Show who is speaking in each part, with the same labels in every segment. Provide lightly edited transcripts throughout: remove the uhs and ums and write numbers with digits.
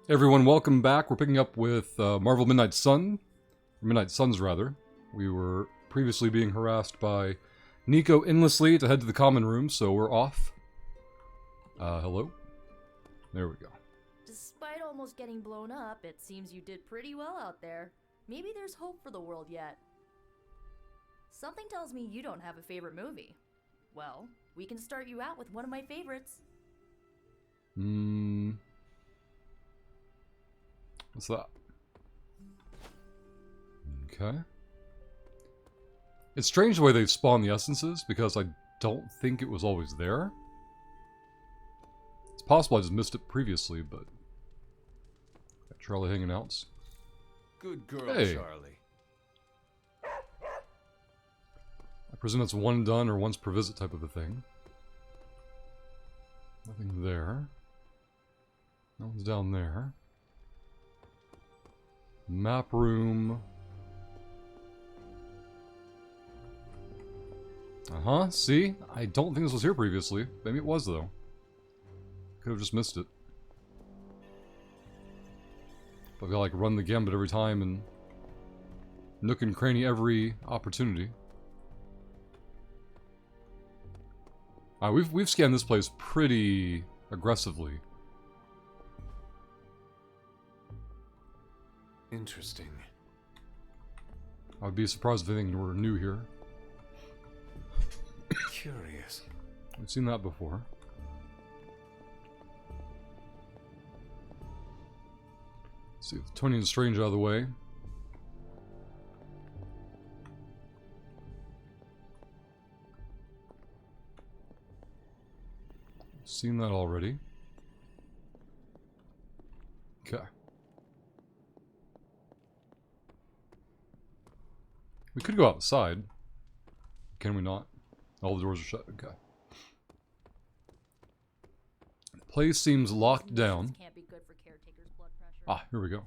Speaker 1: Everyone, welcome back. We're picking up with Marvel Midnight Sun. Midnight Suns, rather. We were previously being harassed by Nico endlessly to head to the common room, so we're off. Hello? There we go.
Speaker 2: Despite almost getting blown up, it seems you did pretty well out there. Maybe there's hope for the world yet. Something tells me you don't have a favorite movie. Well, we can start you out with one of my favorites.
Speaker 1: What's that? Okay. It's strange the way they spawn the essences, because I don't think it was always there. It's possible I just missed it previously, but... Got Charlie hanging out.
Speaker 3: Good girl,
Speaker 1: Hey.
Speaker 3: Charlie.
Speaker 1: I presume that's one and done or once per visit type of a thing. Nothing there. No one's down there. Map room. Uh-huh, see? I don't think this was here previously. Maybe it was, though. Could have just missed it. But I've got to, like, run the gambit every time and nook and cranny every opportunity. We've scanned this place pretty aggressively.
Speaker 3: Interesting.
Speaker 1: I would be surprised if anything were new here.
Speaker 3: Curious.
Speaker 1: We've seen that before. Let's see, with Tony and Strange out of the way. Seen that already. Okay. We could go outside. Can we not? All the doors are shut. Okay. The place seems locked down.
Speaker 2: Can't be good for caretaker's blood pressure.
Speaker 1: Ah, here we go.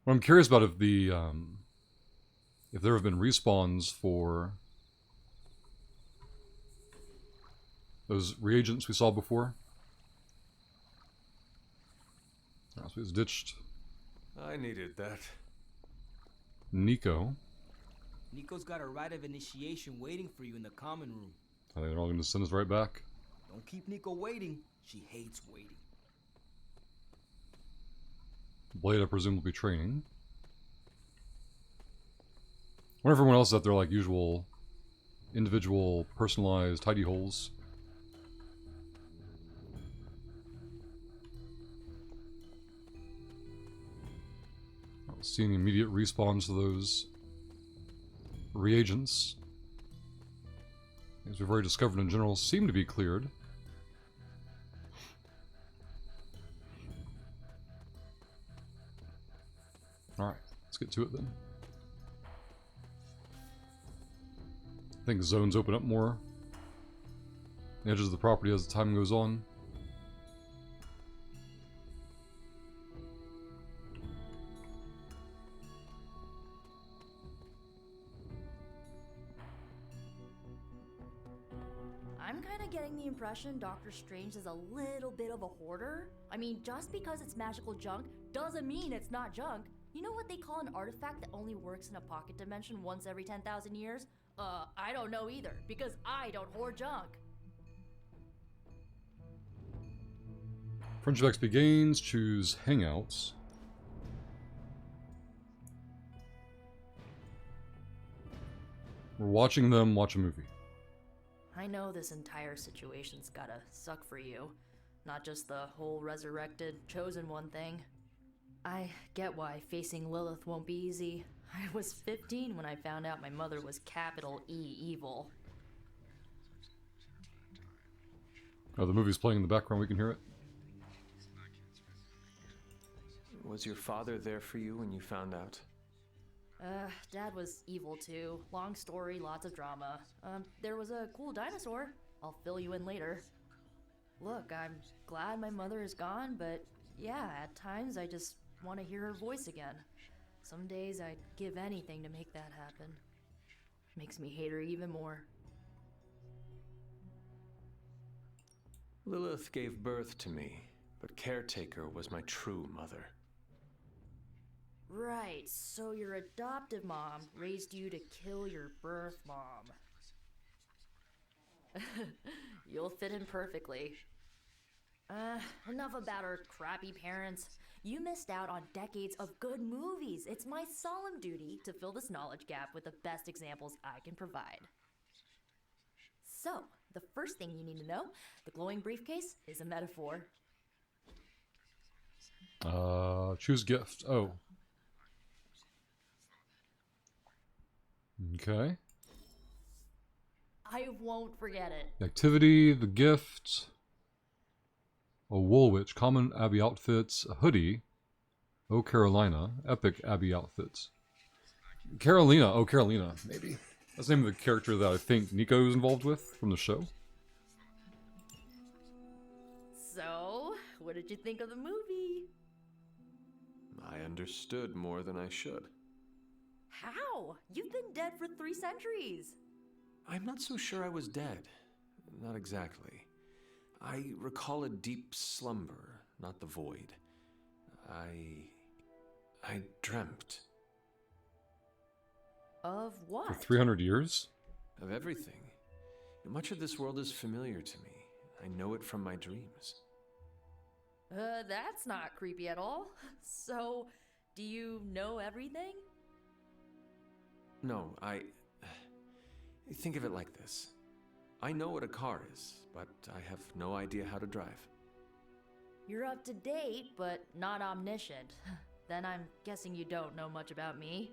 Speaker 1: What I'm curious about if there have been respawns for those reagents we saw before. Oh, so he's ditched
Speaker 3: I needed that.
Speaker 1: Nico.
Speaker 4: Nico's got a rite of initiation waiting for you in the common room.
Speaker 1: I think they're all going to send us right back.
Speaker 4: Don't keep Nico waiting. She hates waiting.
Speaker 1: Blade, I presume, will be training. I wonder if everyone else is at their, like, usual individual, personalized hidey holes. I don't see any immediate respawns to those reagents. Things we've already discovered in general seem to be cleared. Alright, let's get to it then. I think zones open up more. The edges of the property as the time goes on.
Speaker 2: I'm kind of getting the impression Doctor Strange is a little bit of a hoarder. I mean, just because it's magical junk doesn't mean it's not junk. You know what they call an artifact that only works in a pocket dimension once every 10,000 years? I don't know either, because I don't hoard junk.
Speaker 1: Friendship XP gains, choose Hangouts. We're watching them watch a movie.
Speaker 2: I know this entire situation's gotta suck for you. Not just the whole resurrected, chosen one thing. I get why facing Lilith won't be easy. I was 15 when I found out my mother was capital E evil.
Speaker 1: Oh, the movie's playing in the background, we can hear it.
Speaker 3: Was your father there for you when you found out?
Speaker 2: Dad was evil too. Long story, lots of drama. There was a cool dinosaur. I'll fill you in later. Look, I'm glad my mother is gone, but yeah, at times I just want to hear her voice again. Some days I'd give anything to make that happen. Makes me hate her even more.
Speaker 3: Lilith gave birth to me. but Caretaker was my true mother.
Speaker 2: Right, so your adoptive mom raised you to kill your birth mom. You'll fit in perfectly. Enough about our crappy parents. You missed out on decades of good movies. It's my solemn duty to fill this knowledge gap with the best examples I can provide. So, the first thing you need to know, the glowing briefcase is a metaphor.
Speaker 1: Choose gift. Oh. Okay.
Speaker 2: I won't forget it.
Speaker 1: The activity, the gift, a Woolwich, common Abbey outfits, a hoodie, Oh Carolina, epic Abbey outfits. Carolina, Oh Carolina, maybe. That's the name of the character that I think Nico is involved with from the show.
Speaker 2: So, what did you think of the movie?
Speaker 3: I understood more than I should.
Speaker 2: How? You've been dead for 3 centuries.
Speaker 3: I'm not so sure I was dead. Not exactly. I recall a deep slumber, not the void. I dreamt
Speaker 2: Of what?
Speaker 1: For 300 years?
Speaker 3: of everything. Much of this world is familiar to me. I know it from my dreams.
Speaker 2: That's not creepy at all. So, do you know everything?
Speaker 3: No, think of it like this. I know what a car is, but I have no idea how to drive.
Speaker 2: You're up to date, but not omniscient. Then I'm guessing you don't know much about me.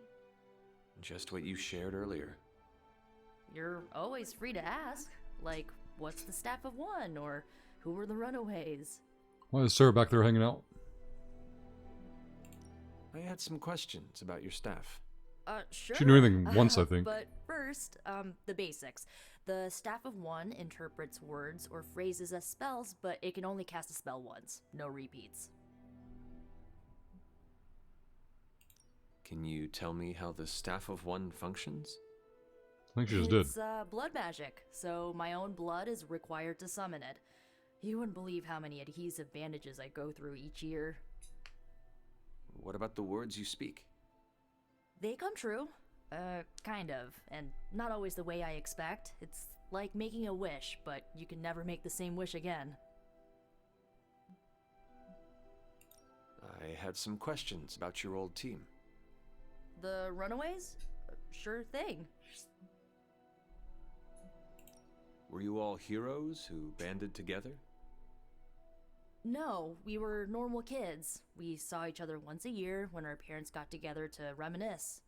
Speaker 3: Just what you shared earlier.
Speaker 2: You're always free to ask. Like, what's the Staff of One? Or who were the Runaways?
Speaker 1: Why is Sarah back there hanging out?
Speaker 3: I had some questions about your staff.
Speaker 2: Sure.
Speaker 1: She knew anything once, I think.
Speaker 2: But first, the basics. The Staff of One interprets words or phrases as spells, but it can only cast a spell once. No repeats.
Speaker 3: Can you tell me how the Staff of One functions?
Speaker 1: I think she just did.
Speaker 2: It's blood magic, so my own blood is required to summon it. You wouldn't believe how many adhesive bandages I go through each year.
Speaker 3: What about the words you speak?
Speaker 2: They come true. Kind of. And not always the way I expect. It's like making a wish, but you can never make the same wish again.
Speaker 3: I had some questions about your old team.
Speaker 2: The Runaways? Sure thing.
Speaker 3: Were you all heroes who banded together?
Speaker 2: No, we were normal kids. We saw each other once a year when our parents got together to reminisce.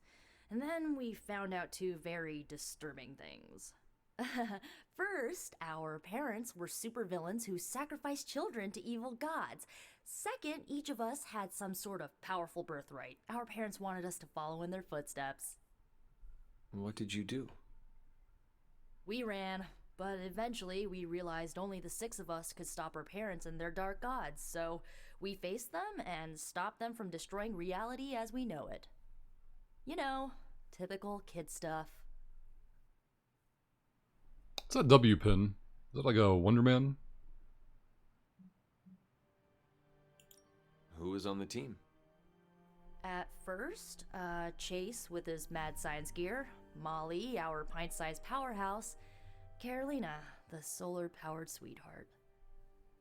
Speaker 2: And then we found out 2 very disturbing things. First, our parents were supervillains who sacrificed children to evil gods. Second, each of us had some sort of powerful birthright. Our parents wanted us to follow in their footsteps.
Speaker 3: What did you do?
Speaker 2: We ran, but eventually we realized only the 6 of us could stop our parents and their dark gods, so we faced them and stopped them from destroying reality as we know it. You know, typical kid stuff.
Speaker 1: What's that W pin? Is that like a Wonder Man?
Speaker 3: Who was on the team?
Speaker 2: At first, Chase with his mad science gear, Molly, our pint-sized powerhouse, Carolina, the solar-powered sweetheart.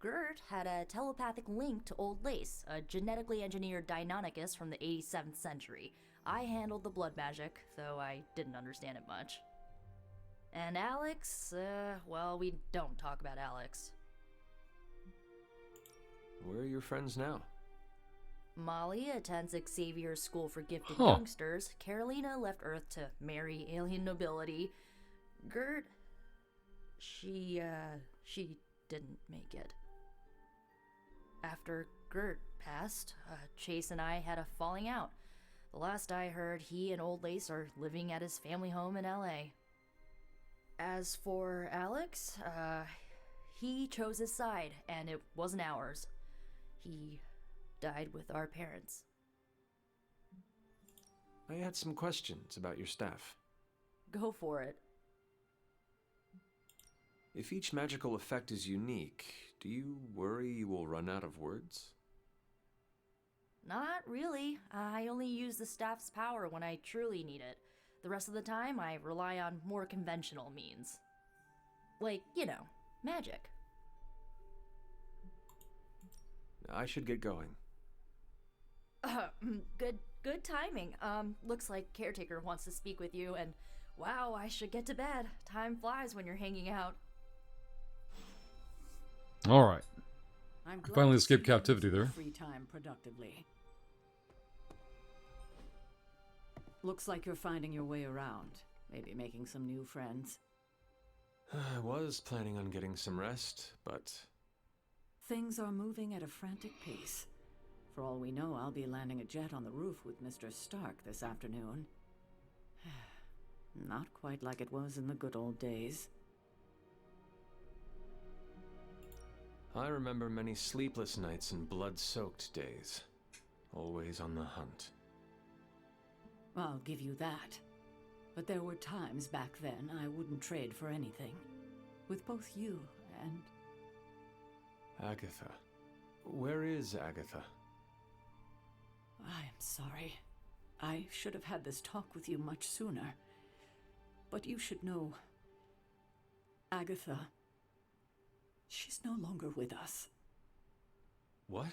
Speaker 2: Gert had a telepathic link to Old Lace, a genetically engineered Deinonychus from the 87th century. I handled the blood magic, though I didn't understand it much. And Alex, well, we don't talk about Alex.
Speaker 3: Where are your friends now?
Speaker 2: Molly attends Xavier's School for Gifted
Speaker 1: Huh.
Speaker 2: Youngsters. Carolina left Earth to marry alien nobility. Gert, she didn't make it. After Gert passed, Chase and I had a falling out. The last I heard, he and Old Lace are living at his family home in LA. As for Alex, he chose his side, and it wasn't ours. He died with our parents.
Speaker 3: I had some questions about your staff.
Speaker 2: Go for it.
Speaker 3: If each magical effect is unique, Do you worry you will run out of words?
Speaker 2: Not really. I only use the staff's power when I truly need it. The rest of the time, I rely on more conventional means. Like, you know, magic.
Speaker 3: I should get going.
Speaker 2: Good timing. Looks like Caretaker wants to speak with you, and wow, I should get to bed. Time flies when you're hanging out.
Speaker 1: Alright.
Speaker 5: I'm glad
Speaker 1: Finally
Speaker 5: to
Speaker 1: escaped
Speaker 5: see you
Speaker 1: captivity
Speaker 5: using your
Speaker 1: there.
Speaker 5: Free time productively. Looks like you're finding your way around. Maybe making some new friends.
Speaker 3: I was planning on getting some rest, but
Speaker 5: Things are moving at a frantic pace. For all we know, I'll be landing a jet on the roof with Mr. Stark this afternoon. Not quite like it was in the good old days.
Speaker 3: I remember many sleepless nights and blood-soaked days. Always on the hunt.
Speaker 5: I'll give you that. But there were times back then I wouldn't trade for anything. With both you and...
Speaker 3: Agatha. Where is Agatha?
Speaker 5: I am sorry. I should have had this talk with you much sooner. But you should know... Agatha... She's no longer with us.
Speaker 3: What?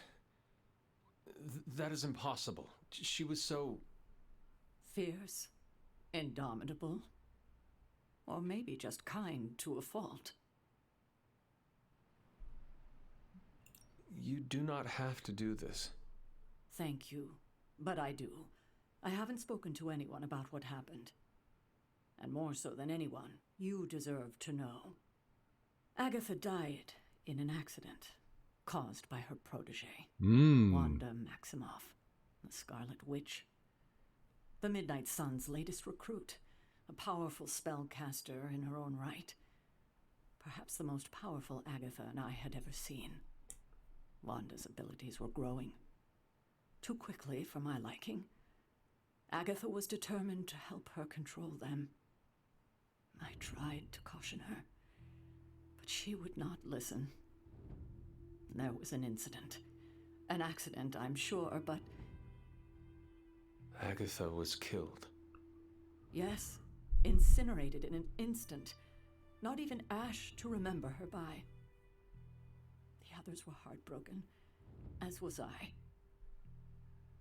Speaker 3: That is impossible. She was so...
Speaker 5: Fierce, indomitable, or maybe just kind to a fault.
Speaker 3: You do not have to do this.
Speaker 5: Thank you, but I do. I haven't spoken to anyone about what happened. And more so than anyone, you deserve to know. Agatha died in an accident caused by her protege, Wanda Maximoff, the Scarlet Witch. The Midnight Sun's latest recruit, a powerful spellcaster in her own right. Perhaps the most powerful Agatha and I had ever seen. Wanda's abilities were growing. Too quickly for my liking. Agatha was determined to help her control them. I tried to caution her, but she would not listen. There was an incident. An accident, I'm sure, but...
Speaker 3: Agatha was killed.
Speaker 5: Yes, incinerated in an instant. Not even ash to remember her by. The others were heartbroken, as was I.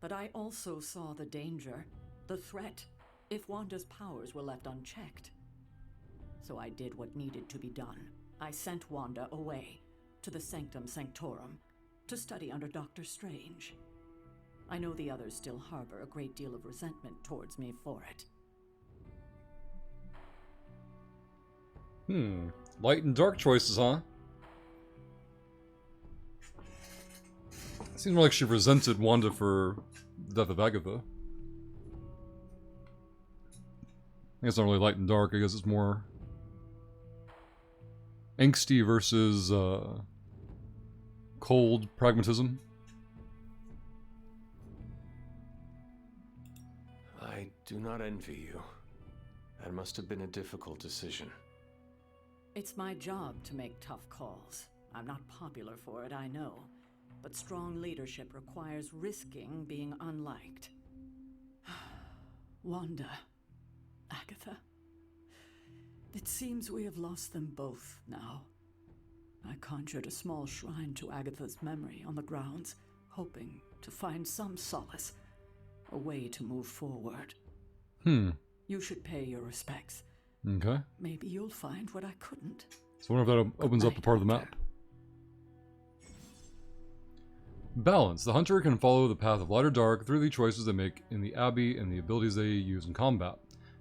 Speaker 5: But I also saw the danger, the threat, if Wanda's powers were left unchecked. So I did what needed to be done. I sent Wanda away, to the Sanctum Sanctorum, to study under Doctor Strange. I know the others still harbor a great deal of resentment towards me for it.
Speaker 1: Light and dark choices, huh? Seems more like she resented Wanda for the death of Agatha. I guess it's not really light and dark, I guess it's more angsty versus cold pragmatism.
Speaker 3: I do not envy you. That must have been a difficult decision.
Speaker 5: It's my job to make tough calls. I'm not popular for it, I know. But strong leadership requires risking being unliked. Wanda, Agatha. It seems we have lost them both now. I conjured a small shrine to Agatha's memory on the grounds, hoping to find some solace, a way to move forward. You should pay your respects.
Speaker 1: Okay.
Speaker 5: Maybe you'll find what I couldn't.
Speaker 1: So I wonder if that opens up a part of the map. Balance. The hunter can follow the path of light or dark through the choices they make in the Abbey and the abilities they use in combat.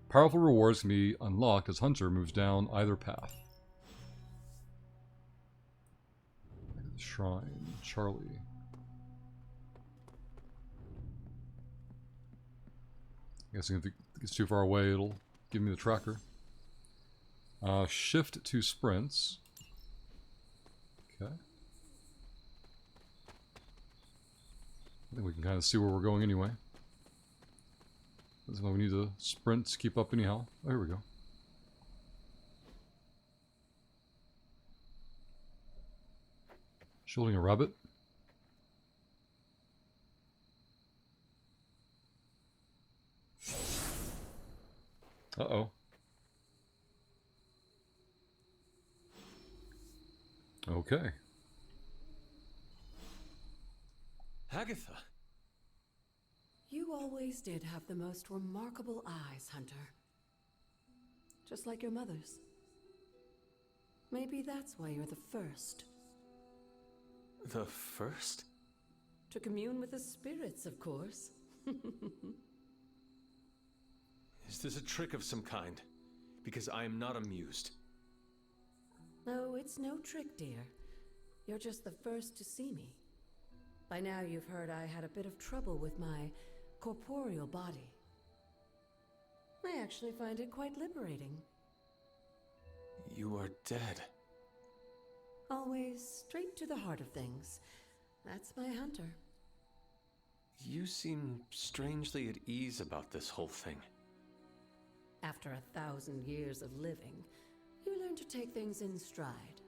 Speaker 1: Powerful rewards can be unlocked as hunter moves down either path. Shrine. Charlie. Guessing if it gets too far away, it'll give me the tracker. Shift to sprints. Okay. I think we can kind of see where we're going anyway. That's why we need to sprint to keep up anyhow. Oh, here we go. Shielding a rabbit? Uh-oh. Okay.
Speaker 3: Agatha!
Speaker 5: You always did have the most remarkable eyes, Hunter. Just like your mother's. Maybe that's why you're the first.
Speaker 3: The first?
Speaker 5: To commune with the spirits, of course.
Speaker 3: Is this a trick of some kind? Because I am not amused.
Speaker 5: No, it's no trick, dear. You're just the first to see me. By now you've heard I had a bit of trouble with my corporeal body. I actually find it quite liberating.
Speaker 3: You are dead.
Speaker 5: Always straight to the heart of things. That's my Hunter.
Speaker 3: You seem strangely at ease about this whole thing.
Speaker 5: After 1,000 years of living, you learn to take things in stride.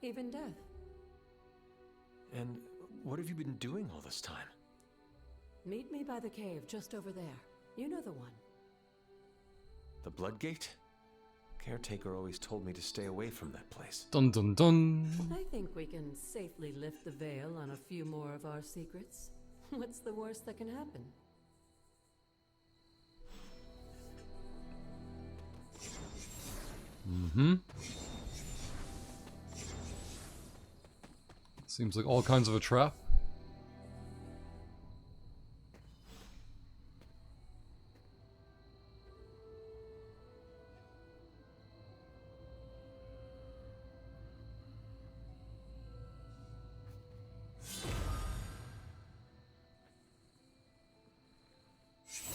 Speaker 5: Even death.
Speaker 3: And what have you been doing all this time?
Speaker 5: Meet me by the cave just over there. You know the one.
Speaker 3: The Bloodgate? Caretaker always told me to stay away from that place.
Speaker 1: Dun dun dun.
Speaker 5: I think we can safely lift the veil on a few more of our secrets. What's the worst that can happen?
Speaker 1: Mm-hmm. Seems like all kinds of a trap.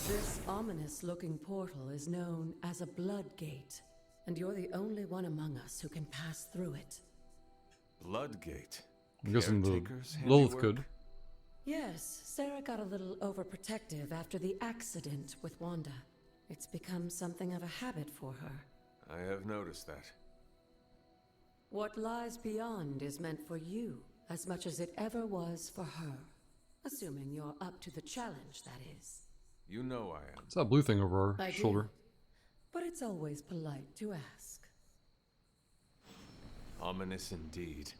Speaker 5: This ominous-looking portal is known as a blood gate, and you're the only one among us who can pass through it.
Speaker 3: Bloodgate?
Speaker 1: I'm guessing the
Speaker 3: Caretaker's
Speaker 1: Lilith
Speaker 3: handiwork?
Speaker 1: could.
Speaker 5: Yes, Sarah got a little overprotective after the accident with Wanda. It's become something of a habit for her.
Speaker 3: I have noticed that.
Speaker 5: What lies beyond is meant for you as much as it ever was for her. Assuming you're up to the challenge, that is.
Speaker 3: You know I am.
Speaker 1: It's that blue thing over our
Speaker 5: I do.
Speaker 1: shoulder.
Speaker 5: But it's always polite to ask.
Speaker 3: Ominous indeed.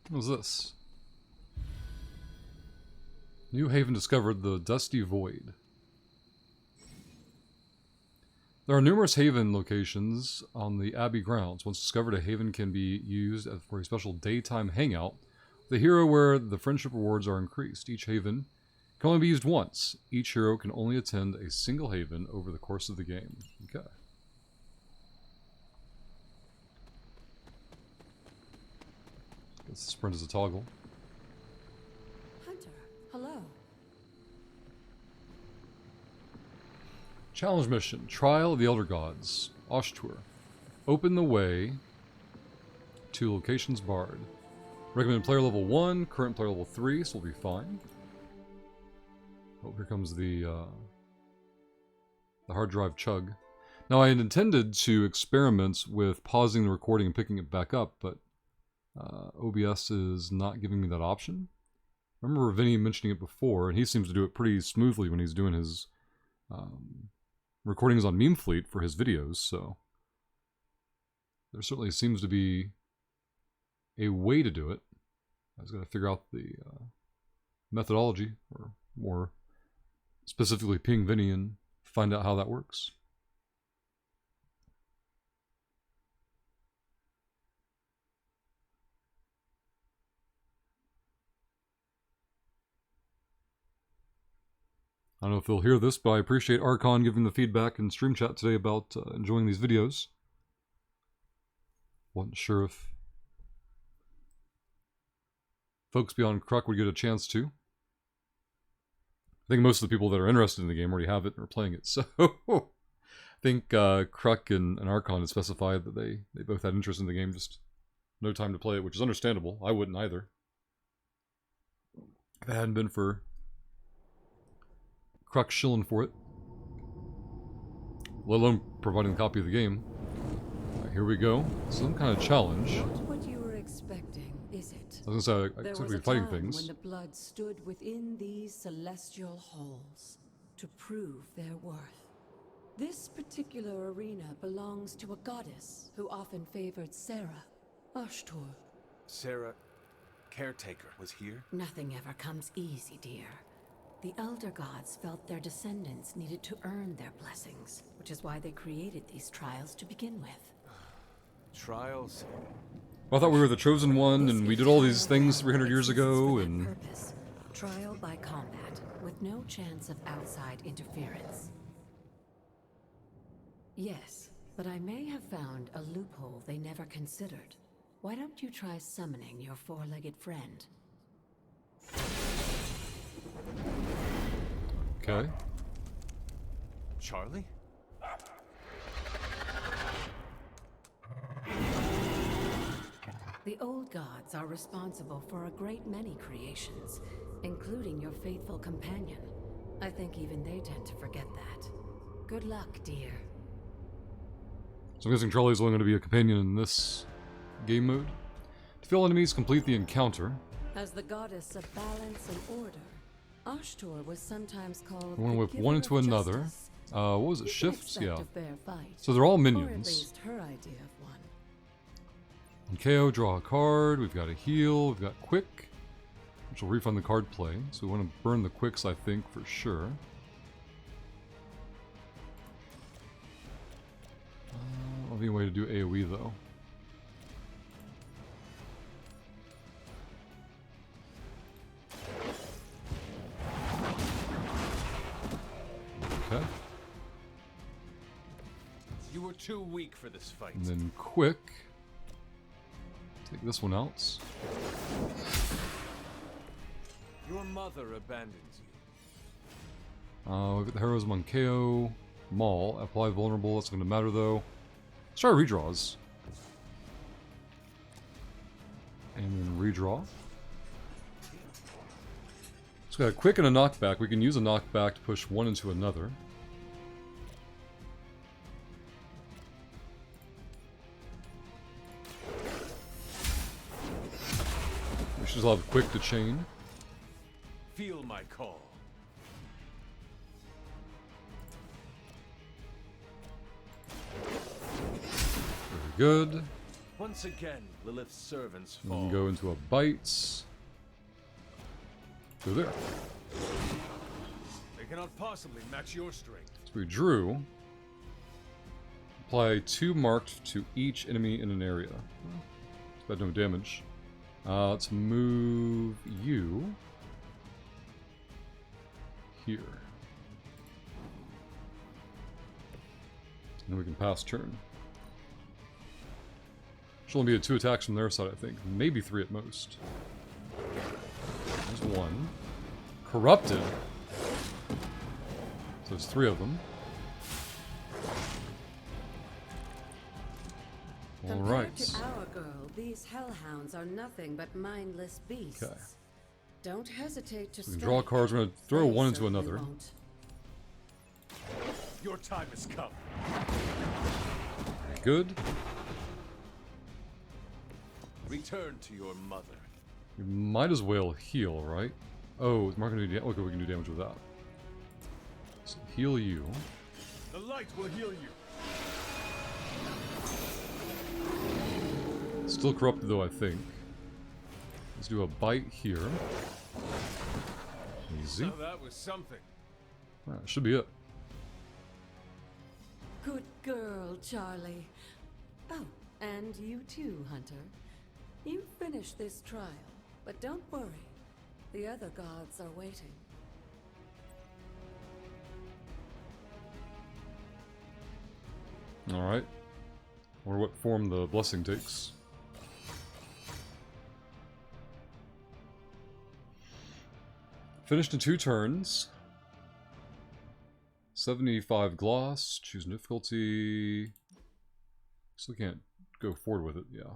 Speaker 1: What was this? New Haven discovered the Dusty Void. There are numerous Haven locations on the Abbey grounds. Once discovered, a Haven can be used for a special daytime hangout. The hero where the friendship rewards are increased. Each Haven can only be used once. Each hero can only attend a single Haven over the course of the game. Okay. Guess the sprint is a toggle.
Speaker 5: Hunter, hello.
Speaker 1: Challenge mission. Trial of the Elder Gods. Oshtur. Open the way to locations barred. Recommended player level 1, current player level 3, so we'll be fine. Oh, here comes the hard drive chug. Now, I had intended to experiment with pausing the recording and picking it back up, but OBS is not giving me that option. I remember Vinny mentioning it before, and he seems to do it pretty smoothly when he's doing his recordings on Meme Fleet for his videos, so there certainly seems to be a way to do it. I was going to figure out the methodology, or more specifically ping Vinny and find out how that works. I don't know if they'll hear this, but I appreciate Archon giving the feedback in stream chat today about enjoying these videos. Wasn't sure if folks beyond Kruk would get a chance to. I think most of the people that are interested in the game already have it and are playing it, so I think Kruk and Archon had specified that they both had interest in the game, just no time to play it, which is understandable. I wouldn't either. If it hadn't been for Kruk shilling for it, let alone providing a copy of the game. Alright, here we go. Some kind of challenge.
Speaker 6: Not what you were expecting, is it?
Speaker 1: I was gonna say, I
Speaker 6: There
Speaker 1: expect
Speaker 6: was
Speaker 1: to
Speaker 6: a
Speaker 1: be fighting
Speaker 6: time
Speaker 1: things.
Speaker 6: when the blood stood within these celestial halls to prove their worth. This particular arena belongs to a goddess who often favored Sarah, Ashtur.
Speaker 3: Sarah, caretaker, was here?
Speaker 6: Nothing ever comes easy, dear. The Elder Gods felt their descendants needed to earn their blessings, which is why they created these trials to begin with.
Speaker 3: Trials?
Speaker 1: I thought we were the chosen one,
Speaker 6: This
Speaker 1: and we
Speaker 6: is
Speaker 1: did all these
Speaker 6: how
Speaker 1: things
Speaker 6: hell
Speaker 1: 300 years
Speaker 6: exists
Speaker 1: ago,
Speaker 6: for that
Speaker 1: and...
Speaker 6: purpose. Trial by combat, with no chance of outside interference. Yes, but I may have found a loophole they never considered. Why don't you try summoning your four-legged friend?
Speaker 1: Okay.
Speaker 3: Charlie?
Speaker 6: The old gods are responsible for a great many creations, including your faithful companion. I think even they tend to forget that. Good luck, dear.
Speaker 1: So I'm guessing Charlie's only going to be a companion in this game mode. To fail enemies, complete the encounter.
Speaker 6: As the goddess of balance and order, Ashtur was sometimes called
Speaker 1: I want to
Speaker 6: the
Speaker 1: whip
Speaker 6: giver
Speaker 1: one
Speaker 6: of
Speaker 1: into another.
Speaker 6: justice.
Speaker 1: What was it?
Speaker 6: You can
Speaker 1: Shifts?
Speaker 6: expect
Speaker 1: Yeah.
Speaker 6: a fair fight,
Speaker 1: So they're all
Speaker 6: or at
Speaker 1: minions.
Speaker 6: least her idea of one.
Speaker 1: On KO, draw a card. We've got a heal. We've got quick, which will refund the card play. So we want to burn the quicks, I think, for sure. I don't have any way to do AoE, though. Okay.
Speaker 3: You were too weak for this fight.
Speaker 1: And then quick. Take this one out.
Speaker 3: Your mother abandons you.
Speaker 1: We've got the Heroism on KO. Maul. Apply vulnerable. That's not going to matter, though. Let's try redraws. And then redraw. So we got a quick and a knockback. We can use a knockback to push one into another. We should have quick to chain.
Speaker 3: Feel my call.
Speaker 1: Very good.
Speaker 3: Once again, Lilith's servants
Speaker 1: And
Speaker 3: fall.
Speaker 1: then go into a bite. Go there.
Speaker 3: They cannot possibly match your strength.
Speaker 1: So we drew. Apply 2 marked to each enemy in an area. But no damage. Let's move you here. And then we can pass turn. Should only be 2 attacks from their side, I think. Maybe 3 at most. There's 1. Corrupted. So there's 3 of them.
Speaker 6: Compared
Speaker 1: Alright.
Speaker 6: to our girl, these hellhounds are nothing but mindless beasts.
Speaker 1: Okay.
Speaker 6: Don't hesitate to
Speaker 1: We can draw cards. We're going to throw
Speaker 6: They
Speaker 1: one into
Speaker 6: certainly
Speaker 1: another.
Speaker 6: won't.
Speaker 3: Your time has come.
Speaker 1: Good.
Speaker 3: Return to your mother.
Speaker 1: We might as well heal, right? Oh, it's not going to do damage. Okay, we can do damage with that. So heal you.
Speaker 3: The light will heal you.
Speaker 1: Still corrupted though, I think. Let's do a bite here. Easy.
Speaker 3: So that was something.
Speaker 1: That should be it.
Speaker 6: Good girl, Charlie. Oh, and you too, Hunter. You finished this trial, but don't worry. The other gods are waiting.
Speaker 1: Alright. Wonder what form the blessing takes. Finished in 2 turns. 75 gloss. Choose difficulty. Still can't go forward with it, yeah.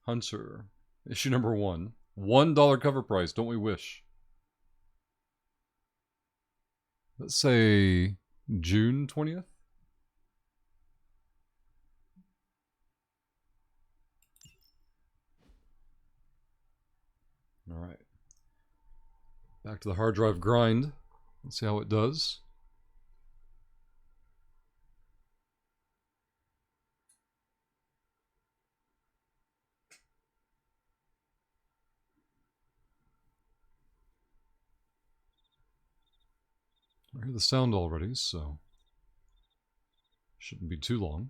Speaker 1: Hunter. Issue number 1. $1 cover price, don't we wish? Let's say June 20th? Back to the hard drive grind. Let's see how it does. I hear the sound already, so shouldn't be too long.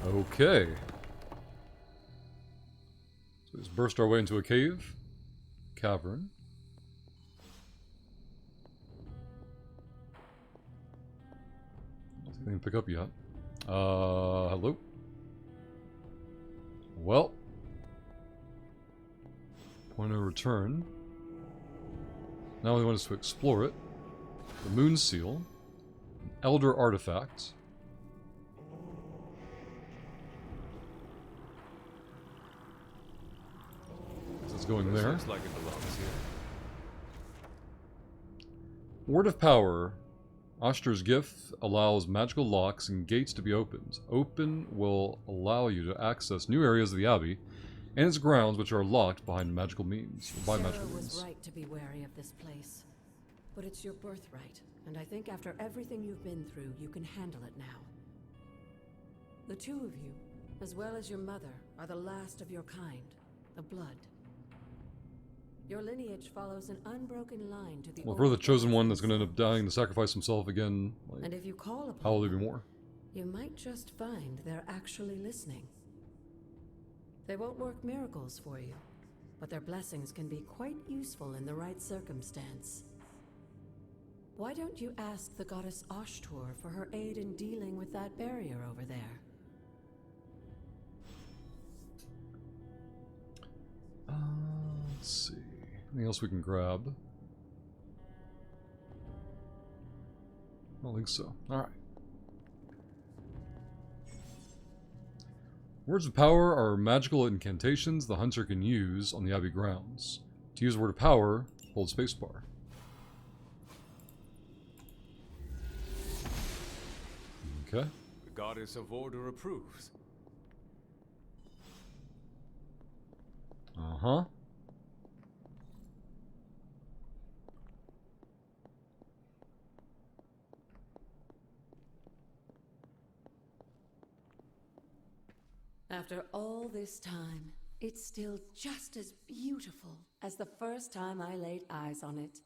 Speaker 1: Okay. So we just burst our way into a cave. Cavern. Nothing to pick up yet. Hello? Well. Point of return. Now we want us to explore it. The Moon Seal. An Elder Artifact. It's going there.
Speaker 3: Looks like it belongs here.
Speaker 1: Word of Power. Oshter's gift allows magical locks and gates to be opened. Open will allow you to access new areas of the Abbey and its grounds which are locked behind magical means. By
Speaker 5: Sarah
Speaker 1: magical
Speaker 5: was
Speaker 1: means.
Speaker 5: right to be wary of this place. But it's your birthright, and I think after everything you've been through, you can handle it now. The two of you, as well as your mother, are the last of your kind, the Blood. Your lineage follows an unbroken line to the
Speaker 1: Well, if we're the
Speaker 5: old
Speaker 1: chosen
Speaker 5: gods
Speaker 1: one that's going to end up
Speaker 5: themselves.
Speaker 1: dying to sacrifice himself again,
Speaker 5: And
Speaker 1: like,
Speaker 5: if you call upon
Speaker 1: how will there
Speaker 5: them,
Speaker 1: be more?
Speaker 5: you might just find they're actually listening. They won't work miracles for you, but their blessings can be quite useful in the right circumstance. Why don't you ask the goddess Ashtur for her aid in dealing with that barrier over there?
Speaker 1: Let's see. Anything else we can grab? I don't think so. Alright. Words of Power are magical incantations the hunter can use on the Abbey grounds. To use Word of Power, hold spacebar. Okay.
Speaker 3: The goddess of order approves.
Speaker 1: Uh-huh.
Speaker 5: After all this time, it's still just as beautiful as the first time I laid eyes on it.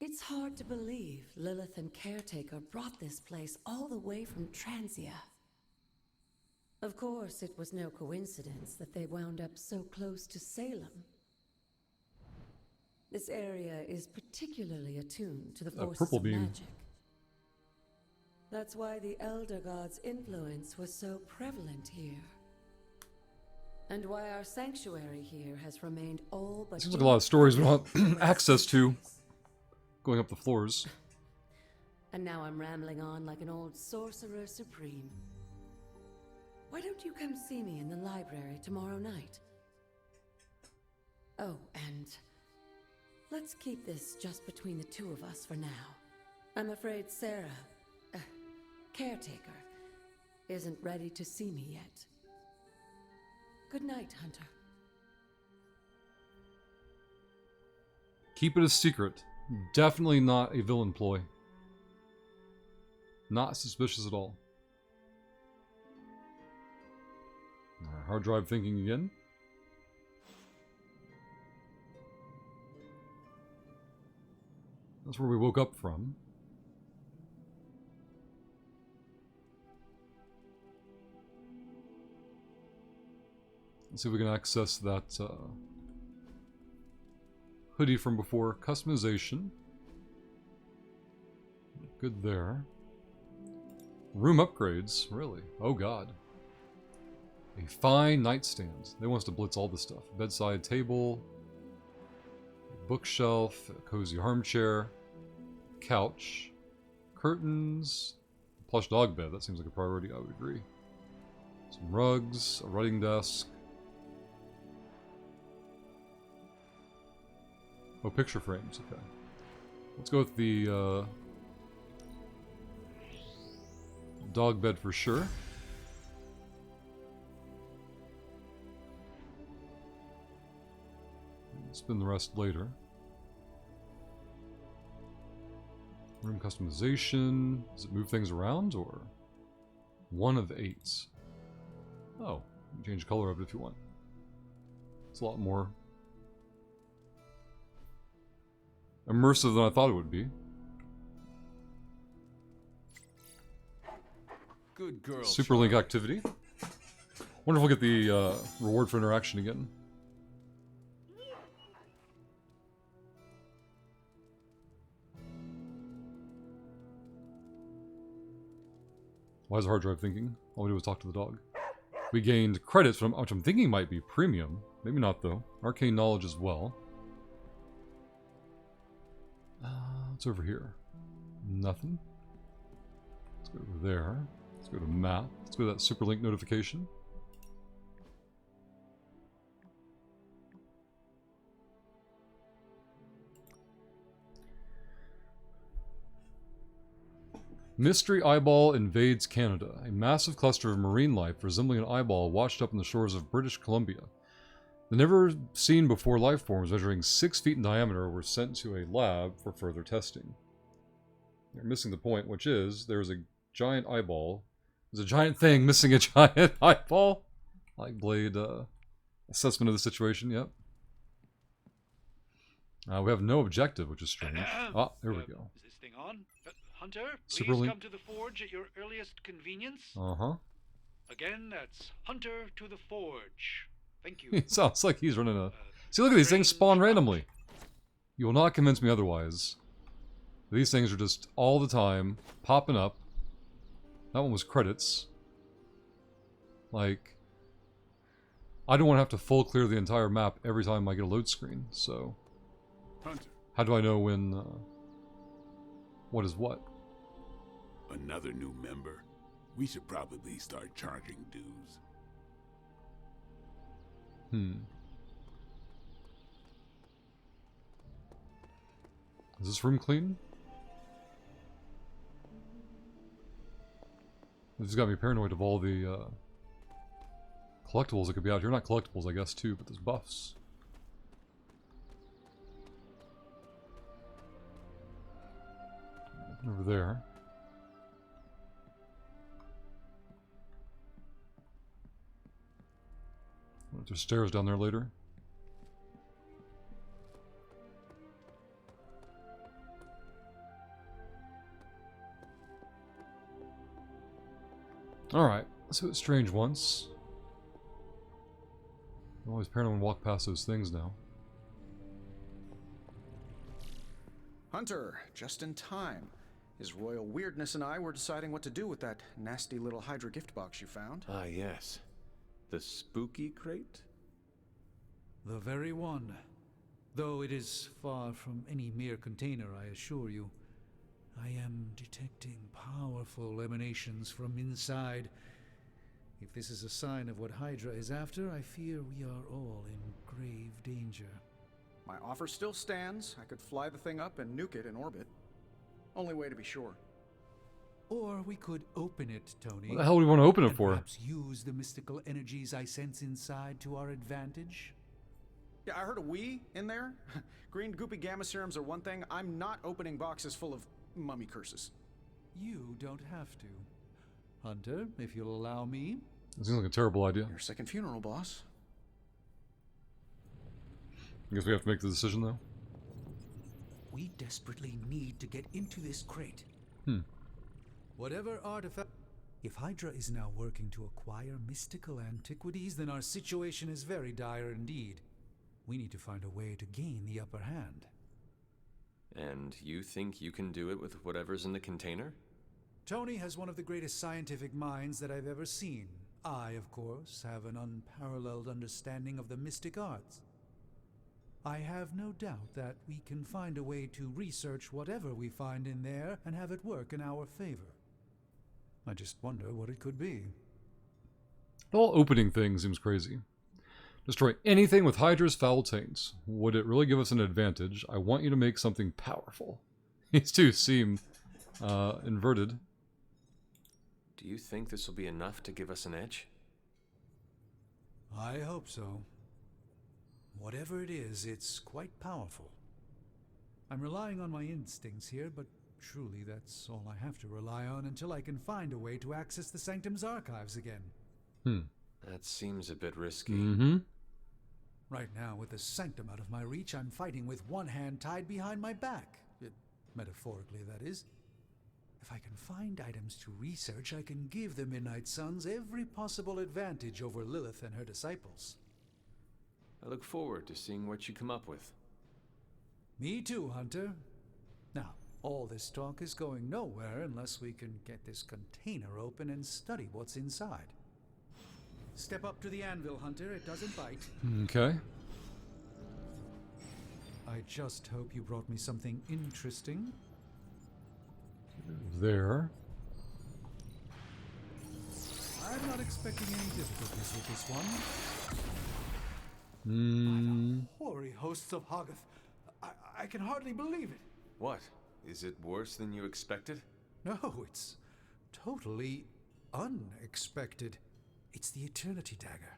Speaker 5: It's hard to believe Lilith and Caretaker brought this place all the way from Transia. Of course, it was no coincidence that they wound up so close to Salem. This area is particularly attuned to the forces
Speaker 1: purple
Speaker 5: of
Speaker 1: beam.
Speaker 5: magic. That's why the Elder God's influence was so prevalent here. And why our sanctuary here has remained all but...
Speaker 1: Seems like a lot of stories we don't have access to. Going up the floors.
Speaker 5: And now I'm rambling on like an old sorcerer supreme. Why don't you come see me in the library tomorrow night? Oh, and let's keep this just between the two of us for now. I'm afraid Sarah, Caretaker, isn't ready to see me yet. Good night, Hunter.
Speaker 1: Keep it a secret. Definitely not a villain ploy. Not suspicious at all. Hard drive thinking again. That's where we woke up from. Let's see if we can access that hoodie from before. Customization. Good there. Room upgrades, really? Oh god. A fine nightstand. They want us to blitz all this stuff. Bedside table. Bookshelf. A cozy armchair. Couch. curtains. Plush dog bed, that seems like a priority, I would agree. Some rugs, a writing desk. Oh, picture frames, okay. Let's go with the dog bed for sure. Spin the rest later. Room customization. Does it move things around or? 1 of 8. Oh, you can change the color of it if you want. It's a lot more immersive than I thought it would be.
Speaker 3: Good girl.
Speaker 1: Superlink activity. Wonder if we'll get the reward for interaction again. Why is the hard drive thinking? All we did was talk to the dog. We gained credits from, which I'm thinking might be premium. Maybe not though. Arcane knowledge as well. What's over here? Nothing. Let's go over there. Let's go to map. Let's go to that Superlink notification. Mystery eyeball invades Canada. A massive cluster of marine life resembling an eyeball washed up on the shores of British Columbia. The never-seen-before life forms measuring 6 feet in diameter were sent to a lab for further testing. You're missing the point, which is there's a giant eyeball. There's a giant thing missing a giant eyeball. Like Blade assessment of the situation, yep. We have no objective, which is strange. Ah, there we go.
Speaker 7: Is this thing on? Hunter,
Speaker 1: Super
Speaker 7: please
Speaker 1: Link.
Speaker 7: come to the forge at your earliest convenience.
Speaker 1: Uh-huh.
Speaker 7: Again, that's Hunter to the forge. Thank you.
Speaker 1: It sounds like he's running a... See, look at these things spawn randomly. You will not convince me otherwise. These things are just all the time popping up. That one was credits. Like, I don't want to have to full clear the entire map every time I get a load screen, so...
Speaker 8: Hunter,
Speaker 1: How do I know when, what is what?
Speaker 8: another new member. We should probably start charging dues.
Speaker 1: Is this room clean? This has got me paranoid of all the collectibles that could be out here. Not collectibles, I guess, too, but there's buffs. Over there. What if there's stairs down there later? Alright, let's see what strange wants. I'm always paranoid when I walk past those things now.
Speaker 9: Hunter, just in time. His royal weirdness and I were deciding what to do with that nasty little Hydra gift box you found.
Speaker 3: Ah, yes. The spooky crate?
Speaker 10: The very one. Though it is far from any mere container, I assure you. I am detecting powerful emanations from inside. If this is a sign of what Hydra is after, I fear we are all in grave danger.
Speaker 9: My offer still stands. I could fly the thing up and nuke it in orbit. Only way to be sure.
Speaker 10: Or we could open it, Tony.
Speaker 1: What the hell do we want to open it
Speaker 10: and
Speaker 1: for?
Speaker 10: perhaps use the mystical energies I sense inside to our advantage.
Speaker 9: Yeah, I heard a we in there. Green goopy gamma serums are one thing. I'm not opening boxes full of mummy curses.
Speaker 10: You don't have to. Hunter, if you'll allow me.
Speaker 1: It seems like a terrible idea.
Speaker 9: Your second funeral, boss.
Speaker 1: I guess we have to make the decision, though.
Speaker 10: We desperately need to get into this crate. Whatever artifact... If Hydra is now working to acquire mystical antiquities, then our situation is very dire indeed. We need to find a way to gain the upper hand.
Speaker 3: And you think you can do it with whatever's in the container?
Speaker 10: Tony has one of the greatest scientific minds that I've ever seen. I, of course, have an unparalleled understanding of the mystic arts. I have no doubt that we can find a way to research whatever we find in there and have it work in our favor. I just wonder what it could be.
Speaker 1: The whole opening thing seems crazy. Destroy anything with Hydra's foul taints. Would it really give us an advantage? I want you to make something powerful. These two seem inverted.
Speaker 3: Do you think this will be enough to give us an edge?
Speaker 10: I hope so. Whatever it is, it's quite powerful. I'm relying on my instincts here, but truly that's all I have to rely on until I can find a way to access the Sanctum's archives again.
Speaker 3: That seems a bit risky.
Speaker 10: Right now, with the Sanctum out of my reach, I'm fighting with one hand tied behind my back. Metaphorically, that is. If I can find items to research, I can give the Midnight Suns every possible advantage over Lilith and her disciples.
Speaker 3: I look forward to seeing what you come up with.
Speaker 10: Me too, Hunter. Now, all this talk is going nowhere unless we can get this container open and study what's inside. Step up to the anvil, Hunter. It doesn't bite.
Speaker 1: Okay.
Speaker 10: I just hope you brought me something interesting.
Speaker 1: There.
Speaker 10: I'm not expecting any difficulties with this one. Hoary hosts of Hoggoth. I can hardly believe it.
Speaker 3: What? Is it worse than you expected?
Speaker 10: No, it's totally unexpected. It's the Eternity Dagger.